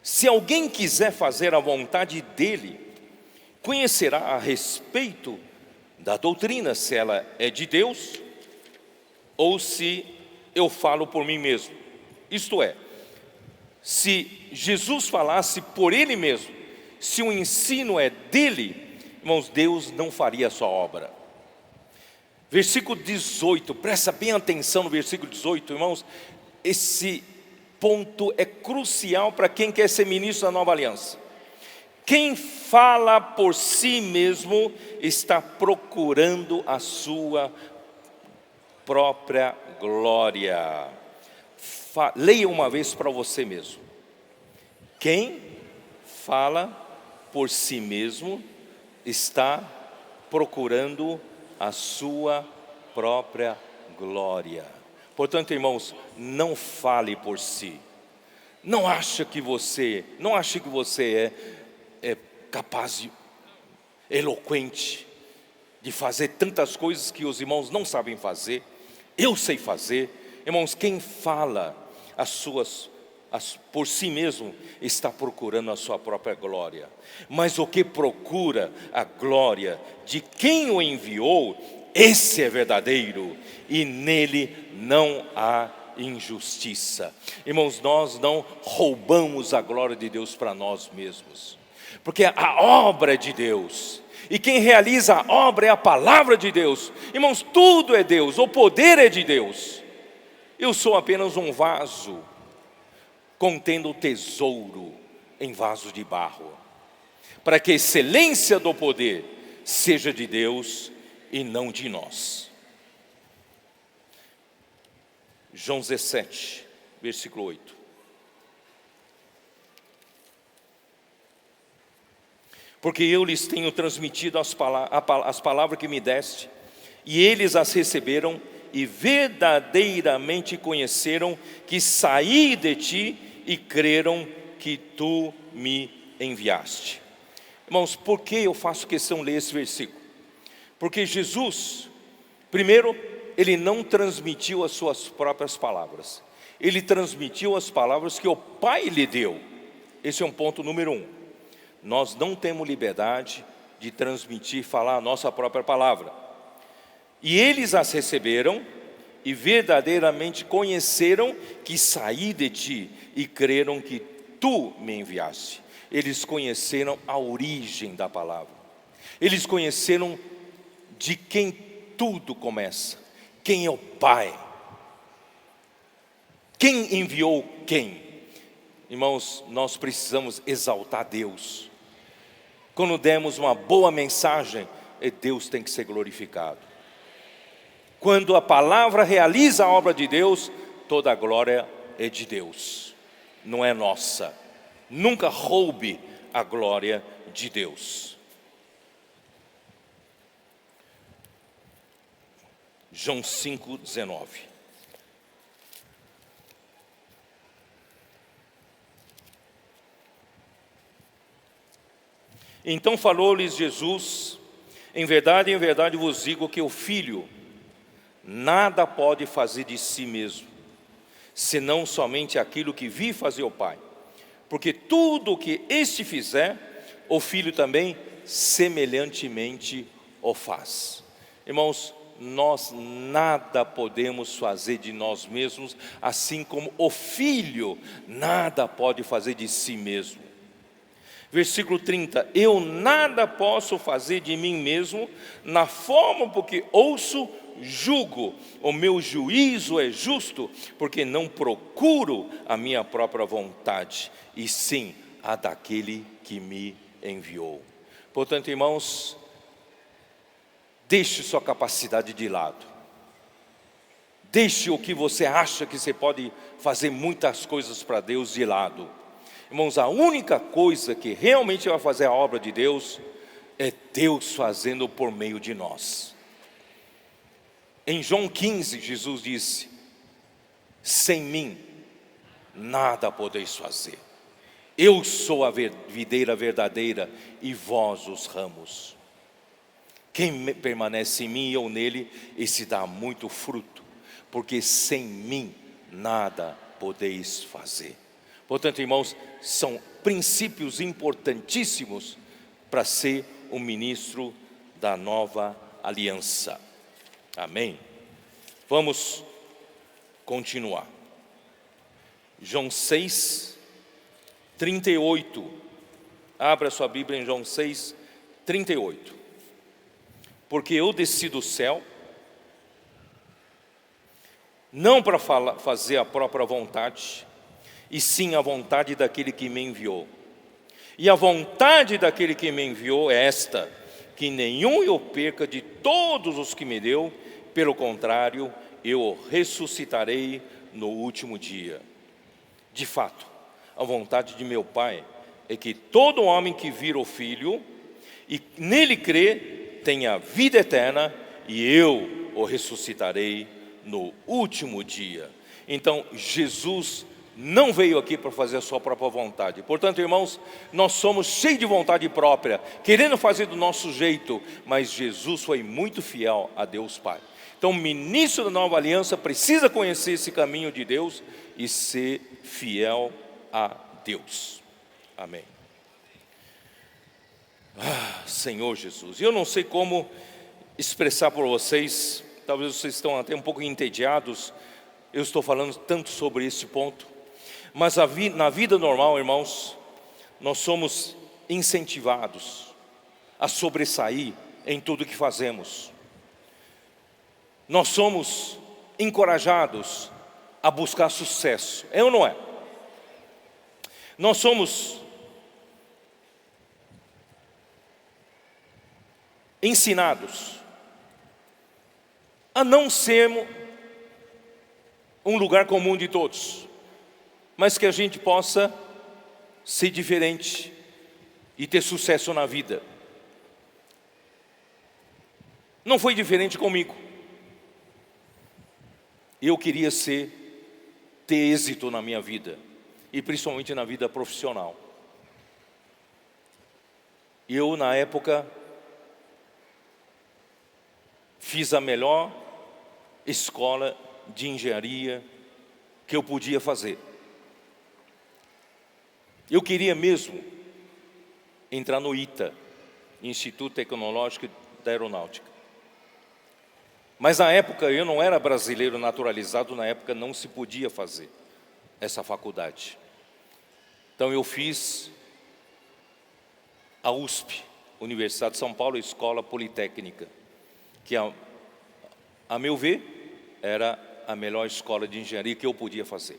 Se alguém quiser fazer a vontade dele, conhecerá a respeito da doutrina, se ela é de Deus, ou se eu falo por mim mesmo. Isto é, se Jesus falasse por Ele mesmo, se o ensino é dele, irmãos, Deus não faria a sua obra. Versículo 18, presta bem atenção no versículo 18, irmãos. Esse ponto é crucial para quem quer ser ministro da nova aliança. Quem fala por si mesmo está procurando a sua própria glória. Leia uma vez para você mesmo. Quem fala por si mesmo está procurando a sua própria glória. Portanto, irmãos, não fale por si. Não ache que você é capaz, eloquente, de fazer tantas coisas que os irmãos não sabem fazer. Eu sei fazer. Irmãos, quem fala por si mesmo está procurando a sua própria glória. Mas o que procura a glória de quem o enviou, esse é verdadeiro, e nele não há injustiça. Irmãos, nós não roubamos a glória de Deus para nós mesmos, porque a obra é de Deus, e quem realiza a obra é a palavra de Deus. Irmãos, tudo é Deus, o poder é de Deus. Eu sou apenas um vaso contendo tesouro em vaso de barro, para que a excelência do poder seja de Deus e não de nós. João 17, versículo 8. Porque eu lhes tenho transmitido as palavras que me deste, e eles as receberam, e verdadeiramente conheceram que saí de ti, e creram que tu me enviaste. Irmãos, por que eu faço questão de ler esse versículo? Porque Jesus, primeiro, Ele não transmitiu as suas próprias palavras. Ele transmitiu as palavras que o Pai lhe deu. Esse é um ponto número 1. Nós não temos liberdade de transmitir, falar a nossa própria palavra. E eles as receberam e verdadeiramente conheceram que saí de ti e creram que tu me enviaste. Eles conheceram a origem da palavra. Eles conheceram de quem tudo começa. Quem é o Pai? Quem enviou quem? Irmãos, nós precisamos exaltar Deus. Quando demos uma boa mensagem, Deus tem que ser glorificado. Quando a palavra realiza a obra de Deus, toda a glória é de Deus, não é nossa. Nunca roube a glória de Deus. João 5,19. Então falou-lhes Jesus: em verdade vos digo que o Filho nada pode fazer de si mesmo, senão somente aquilo que vi fazer o Pai. Porque tudo o que este fizer, o Filho também semelhantemente o faz. Irmãos, nós nada podemos fazer de nós mesmos, assim como o Filho nada pode fazer de si mesmo. Versículo 30, eu nada posso fazer de mim mesmo, na forma porque ouço, julgo, o meu juízo é justo, porque não procuro a minha própria vontade, e sim a daquele que me enviou. Portanto, irmãos, deixe sua capacidade de lado. Deixe o que você acha que você pode fazer muitas coisas para Deus de lado. Irmãos, a única coisa que realmente vai fazer a obra de Deus é Deus fazendo por meio de nós. Em João 15, Jesus disse: sem mim nada podeis fazer. Eu sou a videira verdadeira e vós os ramos. Quem permanece em mim e eu nele, esse dá muito fruto, porque sem mim nada podeis fazer. Portanto, irmãos, são princípios importantíssimos para ser um ministro da nova aliança. Amém? Vamos continuar. João 6, 38. Abra sua Bíblia em João 6, 38. Porque eu desci do céu, não para fazer a própria vontade, e sim a vontade daquele que me enviou. E a vontade daquele que me enviou é esta: que nenhum eu perca de todos os que me deu, pelo contrário, eu o ressuscitarei no último dia. De fato, a vontade de meu Pai é que todo homem que vira o Filho e nele crê, tenha vida eterna, e eu o ressuscitarei no último dia. Então, Jesus não veio aqui para fazer a sua própria vontade. Portanto, irmãos, nós somos cheios de vontade própria, querendo fazer do nosso jeito, mas Jesus foi muito fiel a Deus Pai. Então, o ministro da nova aliança precisa conhecer esse caminho de Deus e ser fiel a Deus. Amém. Senhor Jesus, eu não sei como expressar para vocês, talvez vocês estão até um pouco entediados, eu estou falando tanto sobre esse ponto, mas na vida normal, irmãos, nós somos incentivados a sobressair em tudo que fazemos. Nós somos encorajados a buscar sucesso, é ou não é? Nós somos ensinados a não sermos um lugar comum de todos, mas que a gente possa ser diferente e ter sucesso na vida. Não foi diferente comigo. Eu queria ter êxito na minha vida, e principalmente na vida profissional. E eu, na época, fiz a melhor escola de engenharia que eu podia fazer. Eu queria mesmo entrar no ITA, Instituto Tecnológico da Aeronáutica. Mas na época eu não era brasileiro naturalizado, na época não se podia fazer essa faculdade. Então eu fiz a USP, Universidade de São Paulo, Escola Politécnica, que a meu ver era a melhor escola de engenharia que eu podia fazer.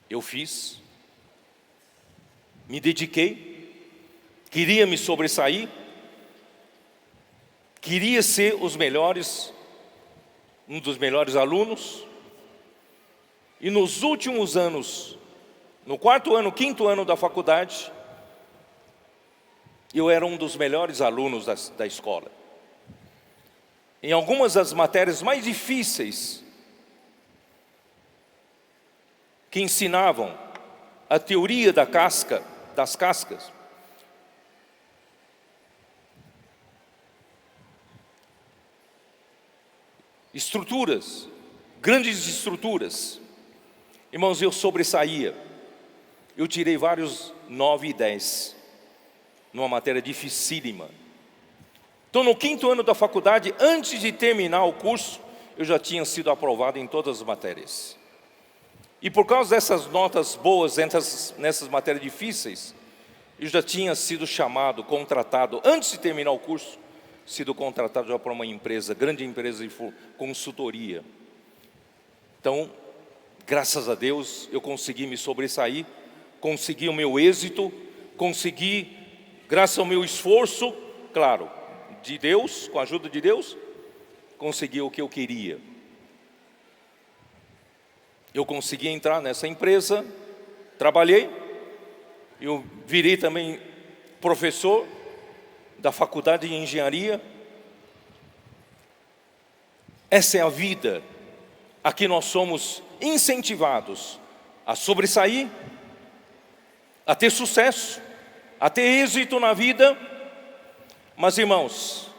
Eu fiz, me dediquei, queria me sobressair, queria ser um dos melhores alunos. E nos últimos anos, no quarto ano, quinto ano da faculdade, eu era um dos melhores alunos da escola. Em algumas das matérias mais difíceis, que ensinavam a teoria das cascas, estruturas, grandes estruturas, irmãos, eu sobressaía. Eu tirei vários 9 e 10, numa matéria dificílima. Então, no quinto ano da faculdade, antes de terminar o curso, eu já tinha sido aprovado em todas as matérias. E por causa dessas notas boas nessas matérias difíceis, eu já tinha sido chamado, contratado, antes de terminar o curso, sido contratado já por uma empresa, grande empresa de consultoria. Então, graças a Deus, eu consegui me sobressair, consegui o meu êxito, consegui, graças ao meu esforço, claro, de Deus, com a ajuda de Deus, consegui o que eu queria. Eu consegui entrar nessa empresa, trabalhei, eu virei também professor da faculdade de engenharia. Essa é a vida. Aqui nós somos incentivados a sobressair, a ter sucesso, a ter êxito na vida. Mas, irmãos,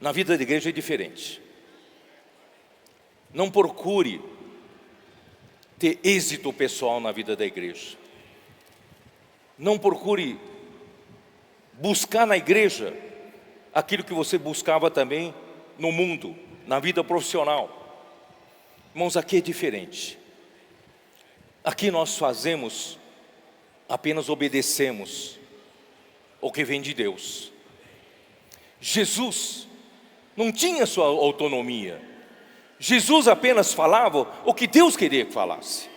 na vida da igreja é diferente. Não procure ter êxito pessoal na vida da igreja. Não procure buscar na igreja aquilo que você buscava também no mundo, na vida profissional. Irmãos, aqui é diferente. Aqui nós fazemos, apenas obedecemos o que vem de Deus. Jesus não tinha sua autonomia. Jesus apenas falava o que Deus queria que falasse.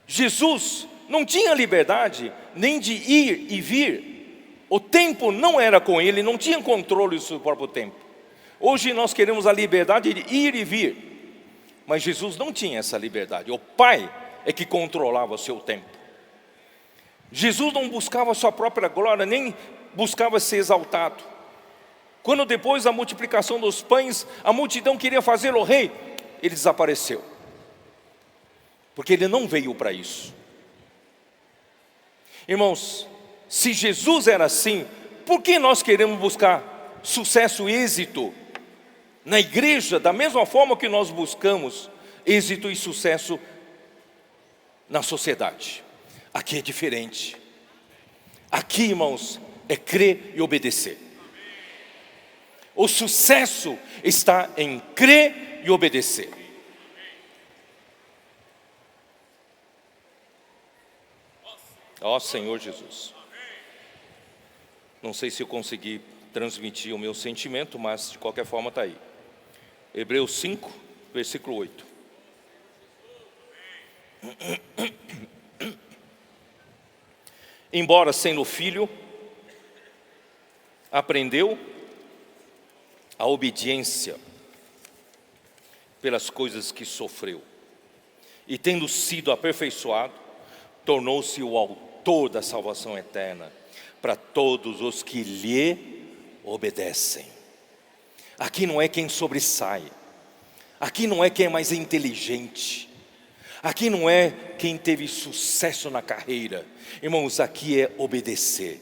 Jesus não tinha liberdade nem de ir e vir. O tempo não era com ele, não tinha controle do seu próprio tempo. Hoje nós queremos a liberdade de ir e vir, mas Jesus não tinha essa liberdade. O Pai é que controlava o seu tempo. Jesus não buscava a sua própria glória, nem buscava ser exaltado. Quando depois da multiplicação dos pães, a multidão queria fazê-lo rei, ele desapareceu. Porque ele não veio para isso. Irmãos, se Jesus era assim, por que nós queremos buscar sucesso e êxito na igreja, da mesma forma que nós buscamos êxito e sucesso na sociedade? Aqui é diferente. Aqui, irmãos, é crer e obedecer. O sucesso está em crer e obedecer. Ó Senhor Jesus. Não sei se eu consegui transmitir o meu sentimento, mas de qualquer forma está aí. Hebreus 5, versículo 8. Embora sendo filho, aprendeu a obediência pelas coisas que sofreu. E tendo sido aperfeiçoado, tornou-se o autor da salvação eterna para todos os que lhe obedecem. Aqui não é quem sobressai. Aqui não é quem é mais inteligente. Aqui não é quem teve sucesso na carreira, irmãos, aqui é obedecer.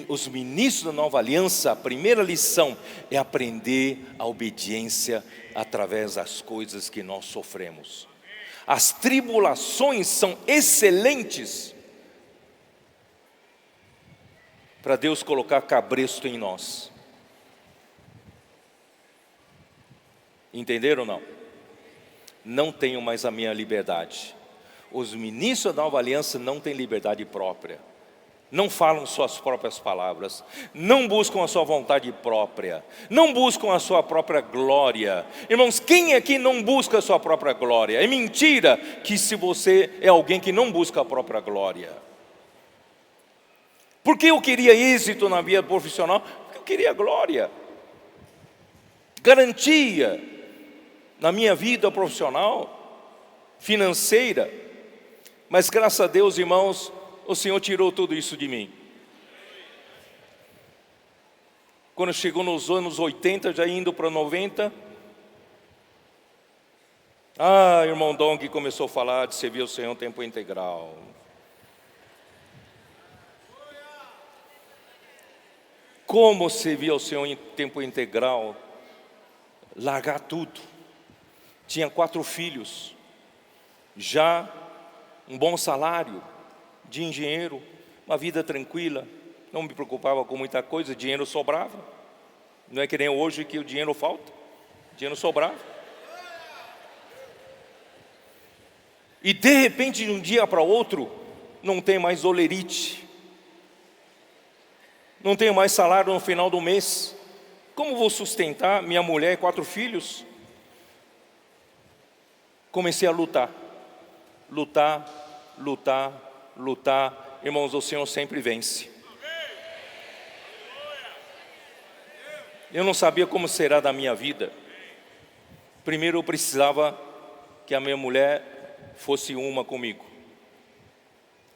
Os ministros da nova aliança, a primeira lição é aprender a obediência através das coisas que nós sofremos. As tribulações são excelentes para Deus colocar cabresto em nós. Entenderam ou não? Não tenho mais a minha liberdade. Os ministros da nova aliança não têm liberdade própria. Não falam suas próprias palavras, não buscam a sua vontade própria, não buscam a sua própria glória. Irmãos, quem aqui não busca a sua própria glória? É mentira que se você é alguém que não busca a própria glória. Porque eu queria êxito na vida profissional? Porque eu queria glória, garantia na minha vida profissional, financeira. Mas graças a Deus, irmãos, o Senhor tirou tudo isso de mim. Quando chegou nos anos 80, já indo para 90, irmão Dong começou a falar de servir o Senhor em tempo integral. Como servir ao Senhor em tempo integral? Largar tudo. Tinha 4 filhos, já um bom salário de engenheiro, uma vida tranquila, não me preocupava com muita coisa, dinheiro sobrava. Não é que nem hoje que o dinheiro falta, dinheiro sobrava. E de repente, de um dia para outro, não tem mais olerite, não tenho mais salário no final do mês. Como vou sustentar minha mulher e 4 filhos? Comecei a lutar. Irmãos, o Senhor sempre vence. Eu não sabia como será da minha vida. Primeiro eu precisava que a minha mulher fosse uma comigo.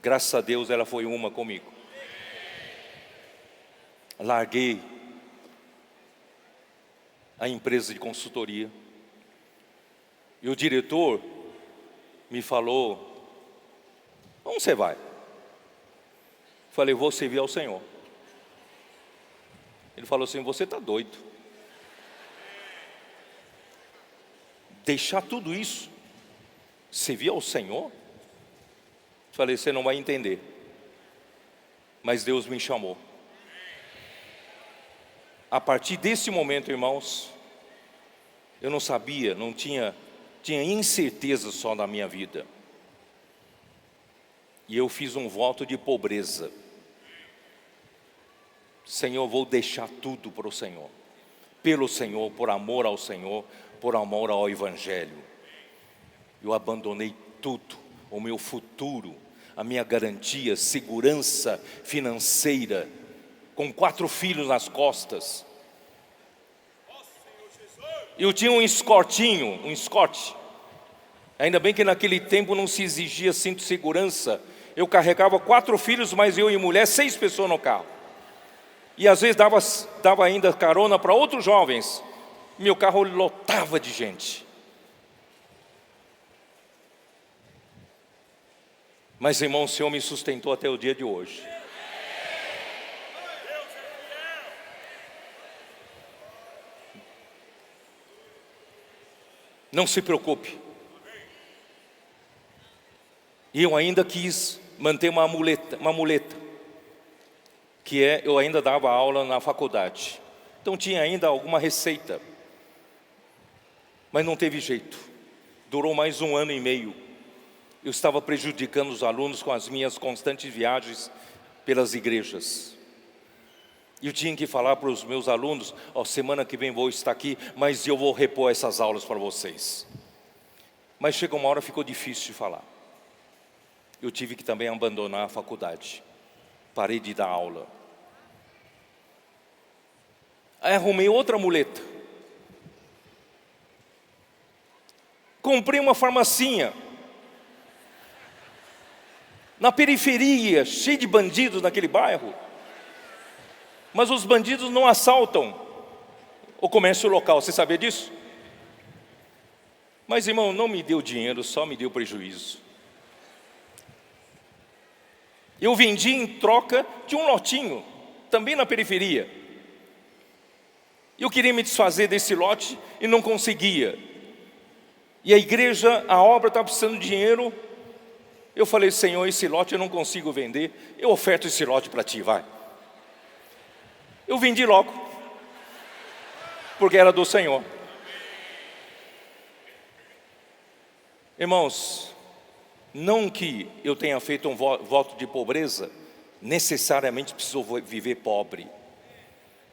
Graças a Deus ela foi uma comigo. Larguei a empresa de consultoria. E o diretor me falou: onde você vai? Falei: vou servir ao Senhor. Ele falou assim: você está doido? Deixar tudo isso, servir ao Senhor? Falei: você não vai entender. Mas Deus me chamou. A partir desse momento, irmãos, eu não sabia, tinha incerteza só na minha vida. E eu fiz um voto de pobreza. Senhor, vou deixar tudo para o Senhor. Pelo Senhor, por amor ao Senhor, por amor ao Evangelho. Eu abandonei tudo, o meu futuro, a minha garantia, segurança financeira, com 4 filhos nas costas. Eu tinha um escortinho, um escorte. Ainda bem que naquele tempo não se exigia cinto de segurança. Eu carregava 4 filhos, mas eu e mulher, 6 pessoas no carro. E às vezes dava ainda carona para outros jovens. Meu carro lotava de gente. Mas, irmão, o Senhor me sustentou até o dia de hoje. Não se preocupe. E eu ainda quis manter uma muleta, que é, eu ainda dava aula na faculdade. Então tinha ainda alguma receita. Mas não teve jeito. Durou mais 1 ano e meio. Eu estava prejudicando os alunos com as minhas constantes viagens pelas igrejas. E eu tinha que falar para os meus alunos: semana que vem vou estar aqui, mas eu vou repor essas aulas para vocês. Mas chegou uma hora, ficou difícil de falar. Eu tive que também abandonar a faculdade. Parei de dar aula. Aí arrumei outra muleta. Comprei uma farmacinha. Na periferia, cheio de bandidos naquele bairro. Mas os bandidos não assaltam o comércio local, você sabia disso? Mas, irmão, não me deu dinheiro, só me deu prejuízo. Eu vendi em troca de um lotinho, também na periferia. Eu queria me desfazer desse lote e não conseguia. E a igreja, a obra estava precisando de dinheiro. Eu falei: Senhor, esse lote eu não consigo vender, eu oferto esse lote para ti, vai. Eu vendi logo, porque era do Senhor. Irmãos, não que eu tenha feito um voto de pobreza, necessariamente precisou viver pobre.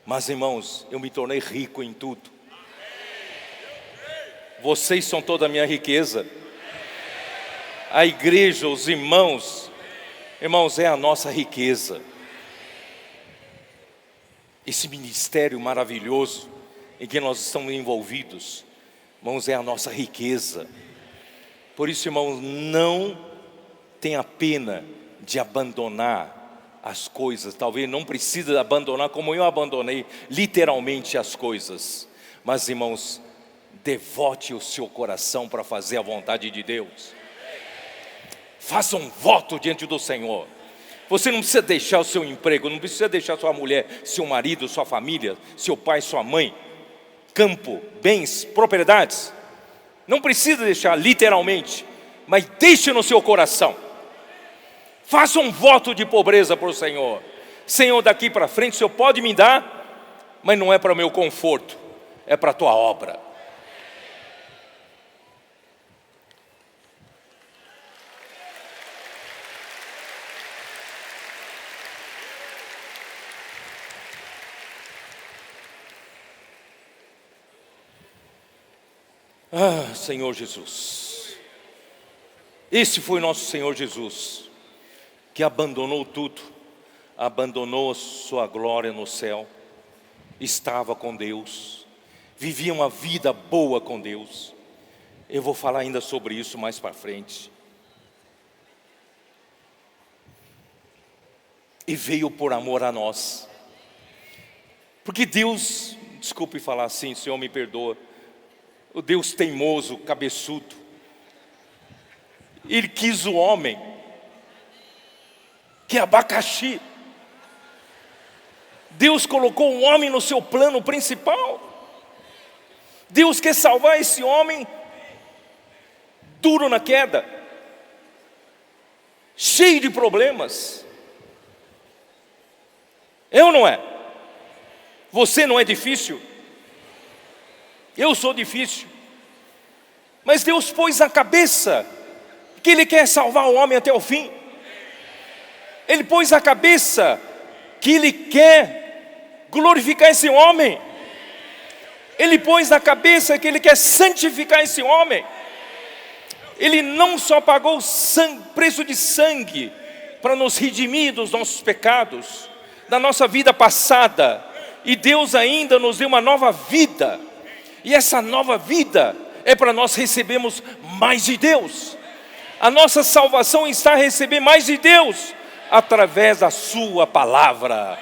Mas, irmãos, eu me tornei rico em tudo. Vocês são toda a minha riqueza. A igreja, os irmãos, é a nossa riqueza. Esse ministério maravilhoso em que nós estamos envolvidos, irmãos, é a nossa riqueza. Por isso, irmãos, não tenha pena de abandonar as coisas. Talvez não precisa abandonar como eu abandonei literalmente as coisas. Mas, irmãos, devote o seu coração para fazer a vontade de Deus. Faça um voto diante do Senhor. Você não precisa deixar o seu emprego, não precisa deixar sua mulher, seu marido, sua família, seu pai, sua mãe, campo, bens, propriedades. Não precisa deixar literalmente, mas deixe no seu coração. Faça um voto de pobreza para o Senhor. Senhor, daqui para frente o Senhor pode me dar, mas não é para o meu conforto, é para a tua obra. Ah, Senhor Jesus, esse foi nosso Senhor Jesus, que abandonou tudo, abandonou a sua glória no céu, estava com Deus, vivia uma vida boa com Deus. Eu vou falar ainda sobre isso mais para frente. E veio por amor a nós, porque Deus, desculpe falar assim, Senhor me perdoa, o Deus teimoso, cabeçudo, Ele quis o homem, que é abacaxi. Deus colocou o homem no seu plano principal. Deus quer salvar esse homem duro na queda, cheio de problemas. É ou não é? Você não é difícil? Eu sou difícil. Mas Deus pôs na cabeça que Ele quer salvar o homem até o fim. Ele pôs na cabeça que Ele quer glorificar esse homem. Ele pôs na cabeça que Ele quer santificar esse homem. Ele não só pagou preço de sangue para nos redimir dos nossos pecados, da nossa vida passada, e Deus ainda nos deu uma nova vida. E essa nova vida é para nós recebermos mais de Deus. A nossa salvação está a receber mais de Deus através da sua palavra.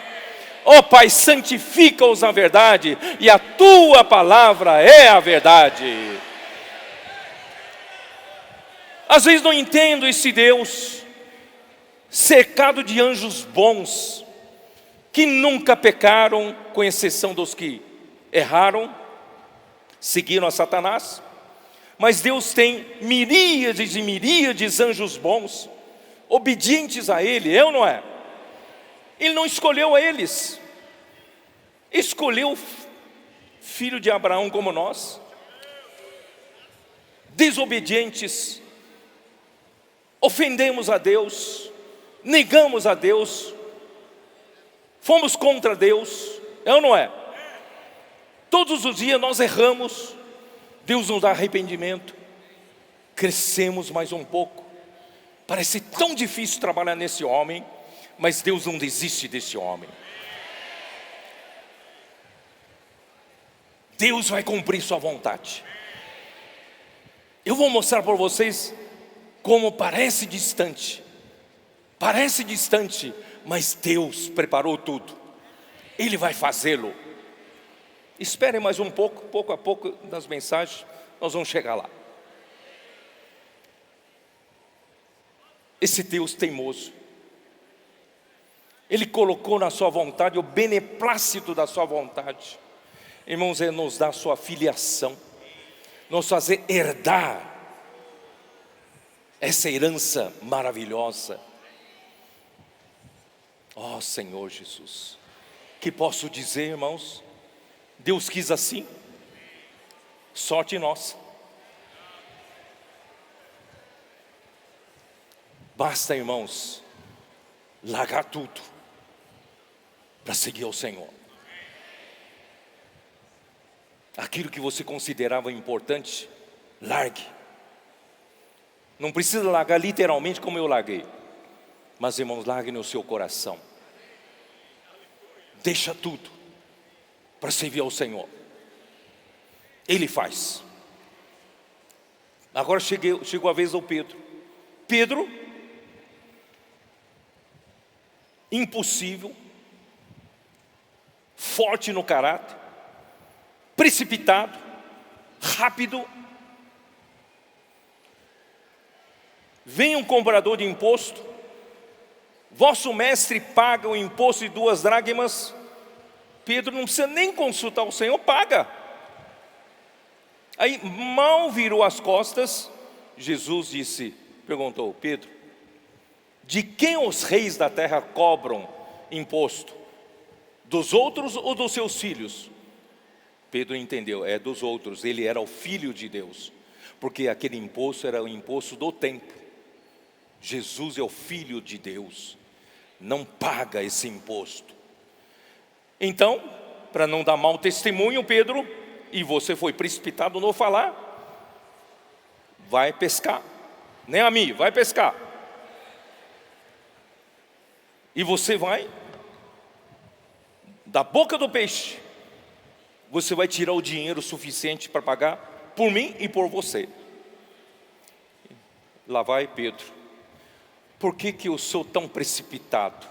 Ó Pai, santifica-os na verdade, e a tua palavra é a verdade. Às vezes não entendo esse Deus cercado de anjos bons, que nunca pecaram, com exceção dos que erraram, seguiram a Satanás. Mas Deus tem miríades e miríades de anjos bons, obedientes a Ele, é ou não é? Ele não escolheu eles, escolheu o filho de Abraão como nós, desobedientes, ofendemos a Deus, negamos a Deus, fomos contra Deus, é ou não é? Todos os dias nós erramos, Deus nos dá arrependimento, crescemos mais um pouco. Parece tão difícil trabalhar nesse homem, mas Deus não desiste desse homem. Deus vai cumprir sua vontade. Eu vou mostrar para vocês como parece distante, mas Deus preparou tudo. Ele vai fazê-lo. Esperem mais um pouco, pouco a pouco nas mensagens, nós vamos chegar lá. esse Deus teimoso. Ele colocou na sua vontade o beneplácito da sua vontade. Irmãos, é nos dar a sua filiação, nos fazer herdar essa herança maravilhosa. Ó Senhor Jesus, que posso dizer, irmãos? Deus quis assim, sorte nossa. Basta, irmãos, largar tudo para seguir ao Senhor. Aquilo que você considerava importante, largue. Não precisa largar literalmente como eu larguei, mas, irmãos, largue no seu coração. Deixa tudo para servir ao Senhor. Ele faz. Agora chegou a vez do Pedro. Pedro, impossível, forte no caráter, precipitado, rápido. Vem um cobrador de imposto, vosso mestre paga o imposto de 2 dracmas. Pedro não precisa nem consultar o Senhor, paga. Aí mal virou as costas, Jesus perguntou: Pedro, de quem os reis da terra cobram imposto? Dos outros ou dos seus filhos? Pedro entendeu, é dos outros. Ele era o filho de Deus, porque aquele imposto era o imposto do templo. Jesus é o filho de Deus, não paga esse imposto. Então, para não dar mau testemunho, Pedro, e você foi precipitado no falar, vai pescar, nem a mim, vai pescar. E você vai, da boca do peixe, você vai tirar o dinheiro suficiente para pagar por mim e por você. Lá vai Pedro. Por que eu sou tão precipitado?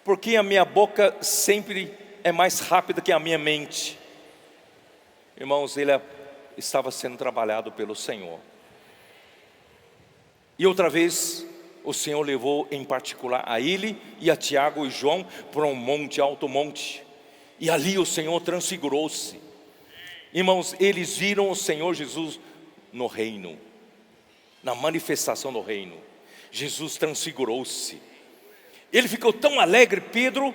Porque a minha boca sempre é mais rápida que a minha mente. Irmãos, ele estava sendo trabalhado pelo Senhor. E outra vez, o Senhor levou em particular a ele e a Tiago e João para um monte, alto monte. E ali o Senhor transfigurou-se. Irmãos, eles viram o Senhor Jesus no reino, na manifestação do reino. Jesus transfigurou-se. Ele ficou tão alegre, Pedro,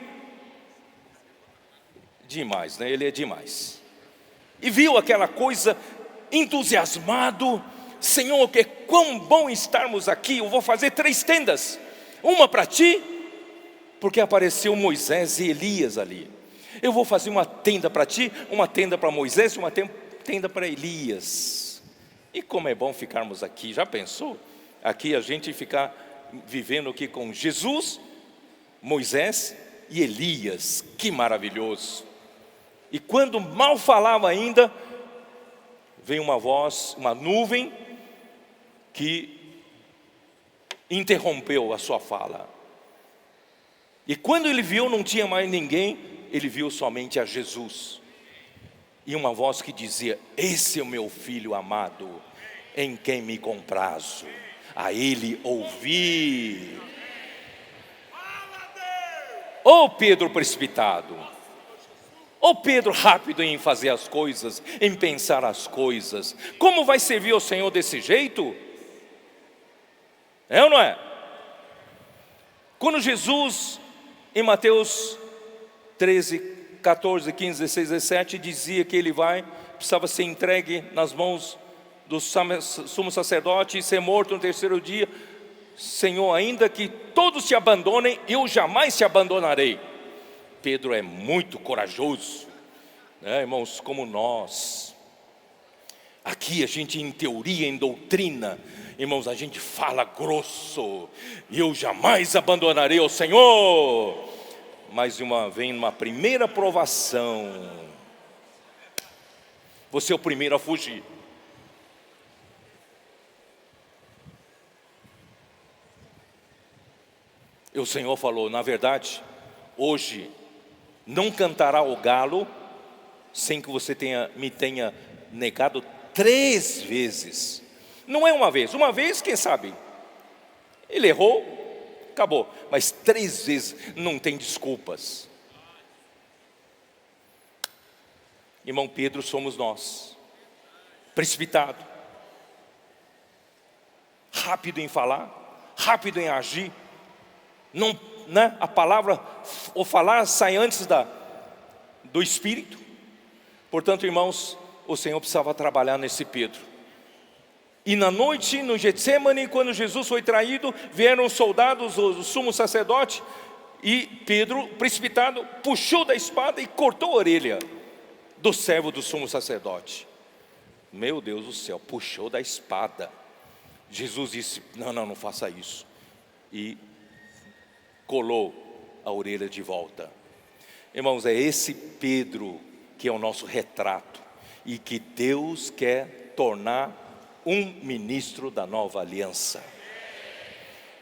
demais, né? Ele é demais. E viu aquela coisa, entusiasmado: Senhor, que quão bom estarmos aqui. Eu vou fazer 3 tendas, uma para ti, porque apareceu Moisés e Elias ali. Eu vou fazer uma tenda para ti, uma tenda para Moisés e uma tenda para Elias. E como é bom ficarmos aqui, já pensou? Aqui a gente ficar vivendo aqui com Jesus, Moisés e Elias, que maravilhoso. E quando mal falava ainda, veio uma voz, uma nuvem, que interrompeu a sua fala. E quando ele viu, não tinha mais ninguém, ele viu somente a Jesus. E uma voz que dizia: esse é o meu filho amado, em quem me comprazo, a ele ouvi. Ô Pedro precipitado, ô Pedro rápido em fazer as coisas, em pensar as coisas, como vai servir ao Senhor desse jeito? É ou não é? Quando Jesus, em Mateus 13, 14, 15, 16, 17, dizia que ele precisava ser entregue nas mãos do sumo sacerdote e ser morto no 3º dia. Senhor, ainda que todos te abandonem, eu jamais te abandonarei. Pedro é muito corajoso, né, irmãos, como nós. Aqui a gente, em teoria, em doutrina, irmãos, a gente fala grosso: eu jamais abandonarei o Senhor. Mas vem uma primeira provação, você é o primeiro a fugir. E o Senhor falou: na verdade, hoje não cantará o galo sem que você me tenha negado 3 vezes. Não é uma vez, quem sabe? Ele errou, acabou. Mas 3 vezes não tem desculpas. Irmão Pedro, somos nós. Precipitado. Rápido em falar, rápido em agir. Não, né? A palavra, o falar sai antes do Espírito. Portanto, irmãos, o Senhor precisava trabalhar nesse Pedro. E na noite, no Getsemane, quando Jesus foi traído, vieram os soldados, o sumo sacerdote, e Pedro, precipitado, puxou da espada e cortou a orelha do servo do sumo sacerdote. Meu Deus do céu, puxou da espada. Jesus disse, não faça isso. E colou a orelha de volta. Irmãos, é esse Pedro que é o nosso retrato. E que Deus quer tornar um ministro da nova aliança.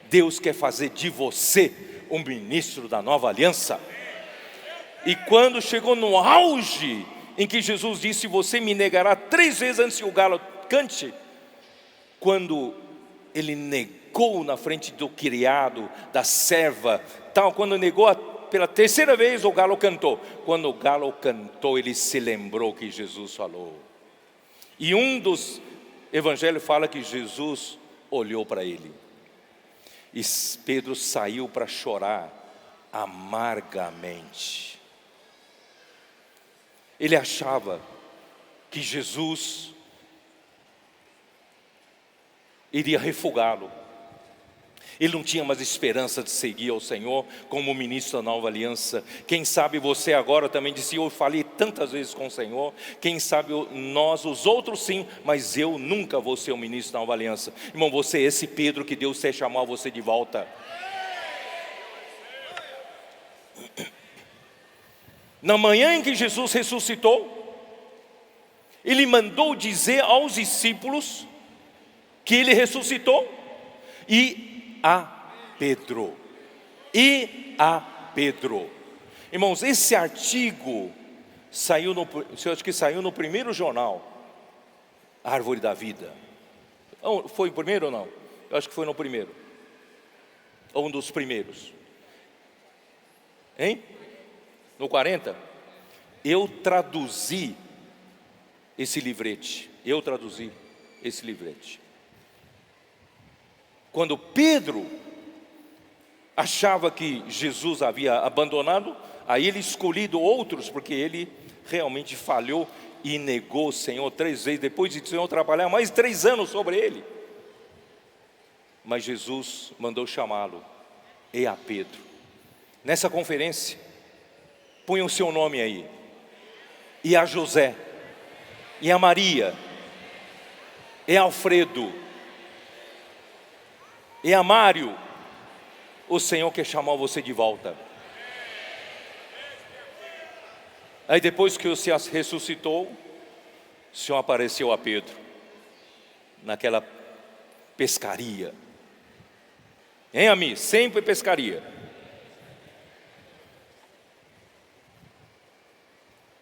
Deus quer fazer de você um ministro da nova aliança. E quando chegou no auge, em que Jesus disse, você me negará 3 vezes antes que o galo cante. Quando ele negou na frente do criado, da serva, tal, quando negou pela 3ª vez, o galo cantou. Quando o galo cantou, ele se lembrou que Jesus falou. E um dos evangelhos fala que Jesus olhou para ele. E Pedro saiu para chorar amargamente. Ele achava que Jesus iria refugá-lo. Ele não tinha mais esperança de seguir ao Senhor como ministro da nova aliança. Quem sabe você agora também disse, eu falei tantas vezes com o Senhor. Quem sabe nós, os outros sim, mas eu nunca vou ser o ministro da nova aliança. Irmão, você é esse Pedro que Deus quer chamar você de volta. Na manhã em que Jesus ressuscitou, Ele mandou dizer aos discípulos que Ele ressuscitou. E a Pedro. Irmãos, esse artigo saiu eu acho que saiu no primeiro jornal, Árvore da Vida. Foi o primeiro ou não? Eu acho que foi no primeiro. Ou um dos primeiros. Hein? No 40? Eu traduzi esse livrete. Quando Pedro achava que Jesus havia abandonado, aí ele escolhido outros, porque ele realmente falhou e negou o Senhor 3 vezes, depois de o Senhor trabalhar mais 3 anos sobre ele. Mas Jesus mandou chamá-lo, e a Pedro. Nessa conferência, ponha o seu nome aí, e a José, e a Maria, e a Alfredo, e a Mário, o Senhor quer chamar você de volta. Aí depois que o Senhor ressuscitou, o Senhor apareceu a Pedro, naquela pescaria. Hein, amigo? Sempre pescaria.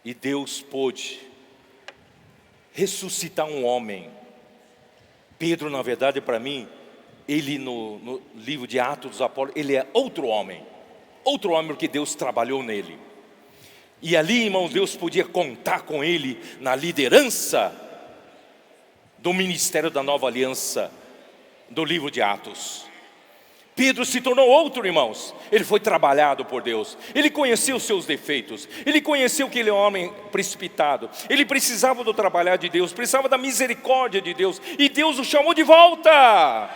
E Deus pôde ressuscitar um homem. Pedro, na verdade, para mim, ele no livro de Atos dos Apóstolos, ele é outro homem porque Deus trabalhou nele. E ali, irmãos, Deus podia contar com ele na liderança do ministério da nova aliança do livro de Atos. Pedro se tornou outro, irmãos. Ele foi trabalhado por Deus. Ele conheceu os seus defeitos. Ele conheceu que ele é um homem precipitado. Ele precisava do trabalhar de Deus, precisava da misericórdia de Deus. E Deus o chamou de volta.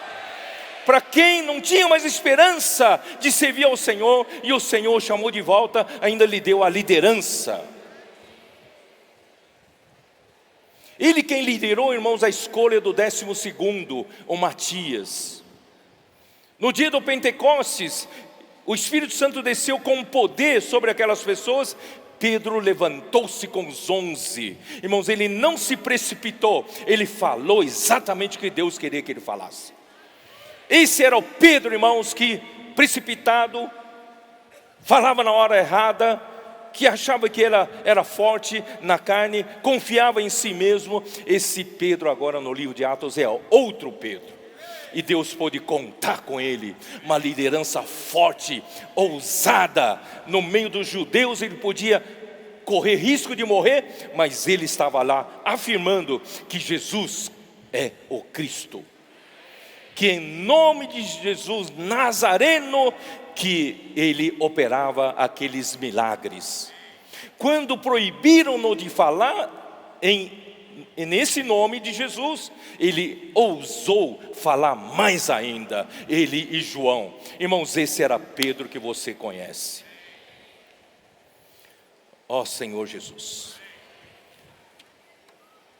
Para quem não tinha mais esperança de servir ao Senhor, e o Senhor o chamou de volta, ainda lhe deu a liderança. Ele quem liderou, irmãos, a escolha do 12º, o Matias. No dia do Pentecostes, o Espírito Santo desceu com poder sobre aquelas pessoas. Pedro levantou-se com os 11. Irmãos, ele não se precipitou. Ele falou exatamente o que Deus queria que ele falasse. Esse era o Pedro, irmãos, que precipitado, falava na hora errada, que achava que era forte na carne, confiava em si mesmo. Esse Pedro agora no livro de Atos é outro Pedro. e Deus pôde contar com ele. Uma liderança forte, ousada. No meio dos judeus ele podia correr risco de morrer, mas ele estava lá afirmando que Jesus é o Cristo, que em nome de Jesus Nazareno que ele operava aqueles milagres. Quando proibiram-no de falar nesse nome de Jesus, ele ousou falar mais ainda, ele e João. Irmãos, esse era Pedro que você conhece. Ó Senhor Jesus,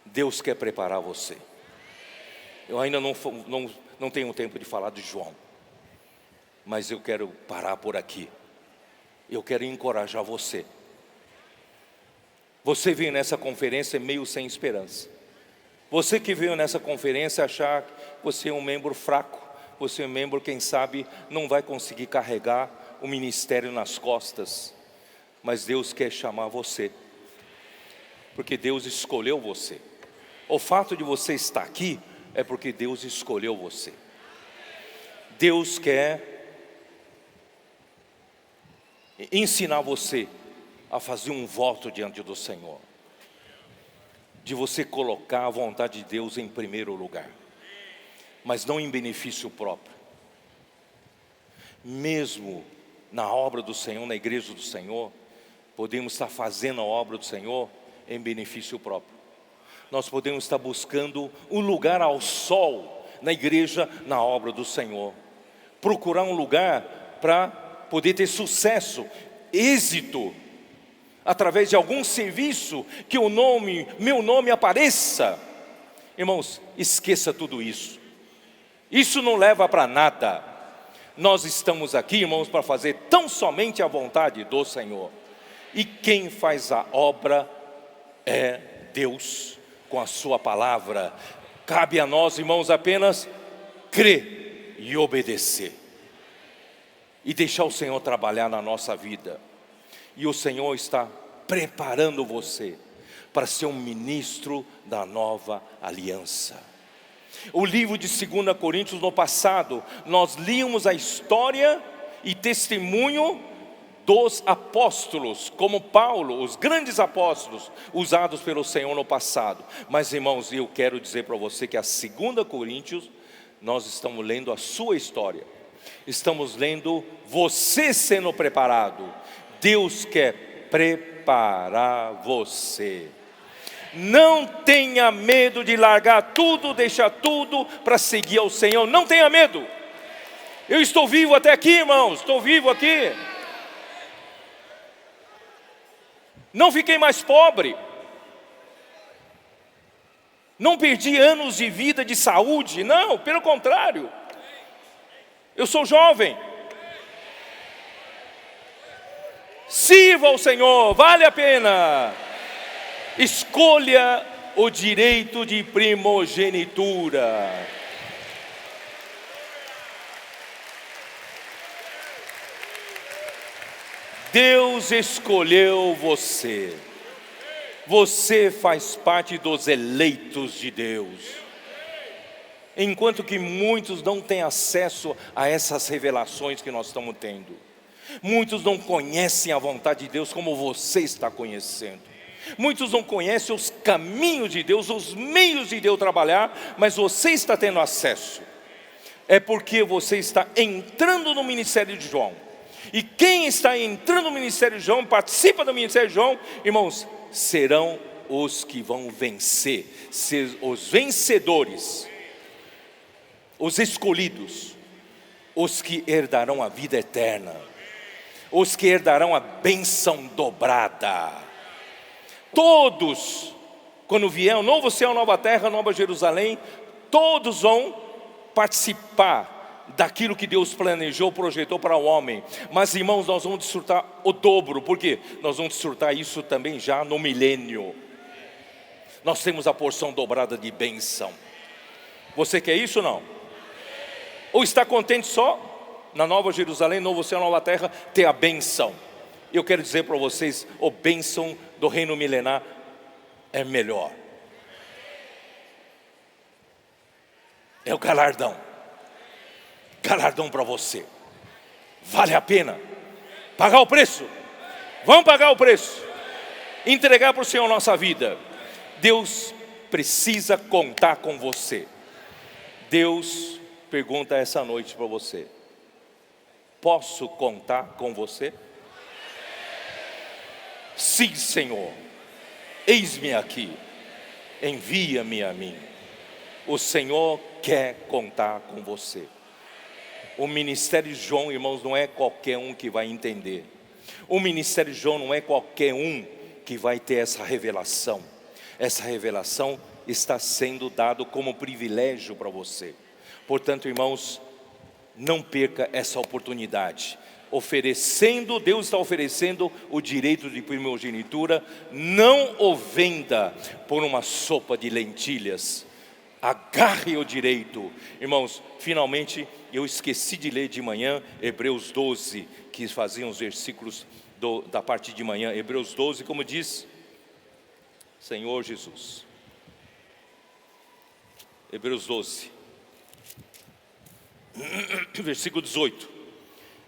Deus quer preparar você. Eu ainda não tenho tempo de falar de João, mas eu quero parar por aqui. Eu quero encorajar você. Você veio nessa conferência meio sem esperança. Você que veio nessa conferência achar que você é um membro fraco, você é um membro, quem sabe, não vai conseguir carregar o ministério nas costas. Mas Deus quer chamar você, porque Deus escolheu você. O fato de você estar aqui é porque Deus escolheu você. Deus quer ensinar você a fazer um voto diante do Senhor, de você colocar a vontade de Deus em primeiro lugar, mas não em benefício próprio. Mesmo na obra do Senhor, na igreja do Senhor, podemos estar fazendo a obra do Senhor em benefício próprio. Nós podemos estar buscando um lugar ao sol na igreja, na obra do Senhor. Procurar um lugar para poder ter sucesso, êxito, através de algum serviço, que meu nome apareça. Irmãos, esqueça tudo isso. Isso não leva para nada. Nós estamos aqui, irmãos, para fazer tão somente a vontade do Senhor. E quem faz a obra é Deus, com a sua palavra. Cabe a nós, irmãos, apenas crer e obedecer, e deixar o Senhor trabalhar na nossa vida. E o Senhor está preparando você para ser um ministro da nova aliança. O livro de 2 Coríntios, no passado, nós líamos a história e testemunho dos apóstolos, como Paulo, os grandes apóstolos usados pelo Senhor no passado. Mas, irmãos, eu quero dizer para você que a 2 Coríntios, nós estamos lendo a sua história. Estamos lendo você sendo preparado. Deus quer preparar você. Não tenha medo de largar tudo, deixar tudo para seguir ao Senhor. Não tenha medo. Eu estou vivo até aqui, irmãos. Estou vivo aqui. Não fiquei mais pobre. Não perdi anos de vida, de saúde. Não, pelo contrário. Eu sou jovem. Sirva ao Senhor, vale a pena. Escolha o direito de primogenitura. Deus escolheu você. Você faz parte dos eleitos de Deus. Enquanto que muitos não têm acesso a essas revelações que nós estamos tendo. Muitos não conhecem a vontade de Deus como você está conhecendo. Muitos não conhecem os caminhos de Deus, os meios de Deus trabalhar, mas você está tendo acesso. É porque você está entrando no ministério de João. E quem está entrando no ministério de João, participa do ministério de João, irmãos, serão os que vão vencer, ser os vencedores, os escolhidos, os que herdarão a vida eterna, os que herdarão a bênção dobrada. Todos, quando vier o novo céu, nova terra, nova Jerusalém, todos vão participar daquilo que Deus planejou, projetou para o homem. Mas, irmãos, nós vamos desfrutar o dobro. Por quê? Nós vamos desfrutar isso também já no milênio. Nós temos a porção dobrada de bênção. Você quer isso ou não? Ou está contente só na nova Jerusalém, novo céu, nova terra, ter a bênção? Eu quero dizer para vocês, a bênção do reino milenar é melhor. É o galardão. galardão para você. Vale a pena pagar o preço. Vamos pagar o preço. Entregar para o Senhor nossa vida. Deus precisa contar com você. Deus pergunta essa noite para você: posso contar com você? Sim, Senhor, eis-me aqui, envia-me a mim. O Senhor quer contar com você. O ministério de João, irmãos, não é qualquer um que vai entender. O ministério de João não é qualquer um que vai ter essa revelação. Essa revelação está sendo dado como privilégio para você. Portanto, irmãos, não perca essa oportunidade. Deus está oferecendo o direito de primogenitura. Não o venda por uma sopa de lentilhas. Agarre o direito. Irmãos, finalmente eu esqueci de ler de manhã Hebreus 12, que faziam os versículos da parte de manhã. Hebreus 12, como diz Senhor Jesus. Hebreus 12, versículo 18.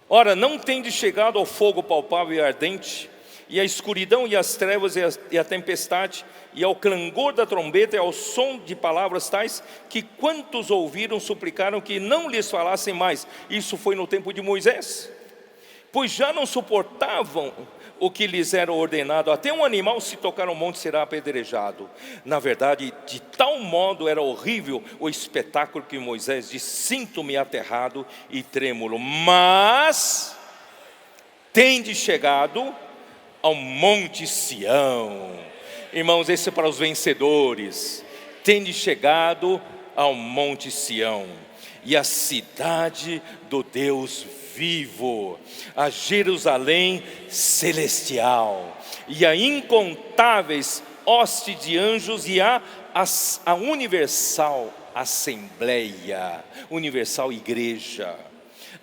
Ora, não tendes chegado ao fogo palpável e ardente, e à escuridão e às trevas e à tempestade, e ao clangor da trombeta e ao som de palavras tais, que quantos ouviram suplicaram que não lhes falassem mais. Isso foi no tempo de Moisés. Pois já não suportavam o que lhes era ordenado, até um animal se tocar no monte será apedrejado. Na verdade, de tal modo era horrível o espetáculo que Moisés disse: sinto-me aterrado e trêmulo. Mas tende chegado ao monte Sião. Irmãos, esse é para os vencedores. Tende chegado ao monte Sião, e a cidade do Deus vivo, a Jerusalém celestial, e a incontáveis hostes de anjos, e a universal assembleia, universal igreja,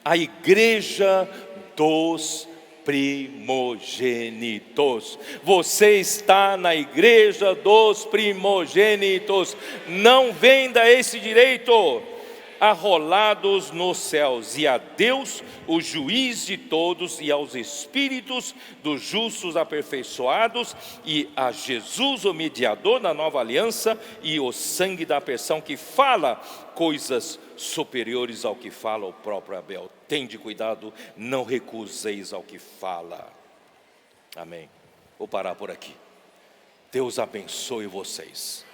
a igreja dos primogênitos. Você está na igreja dos primogênitos. Não venda esse direito. Arrolados nos céus, e a Deus, o juiz de todos, e aos espíritos dos justos aperfeiçoados, e a Jesus, o mediador da nova aliança, e o sangue da aspersão, que fala coisas superiores ao que fala o próprio Abel. Tende cuidado, não recuseis ao que fala. Amém. Vou parar por aqui. Deus abençoe vocês.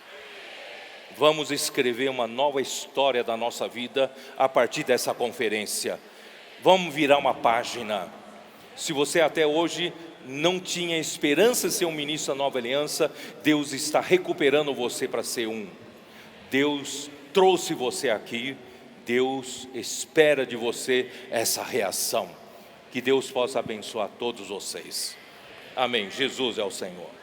Vamos escrever uma nova história da nossa vida a partir dessa conferência. Vamos virar uma página. Se você até hoje não tinha esperança de ser um ministro da Nova Aliança, Deus está recuperando você para ser um. Deus trouxe você aqui. Deus espera de você essa reação. Que Deus possa abençoar todos vocês. Amém. Jesus é o Senhor.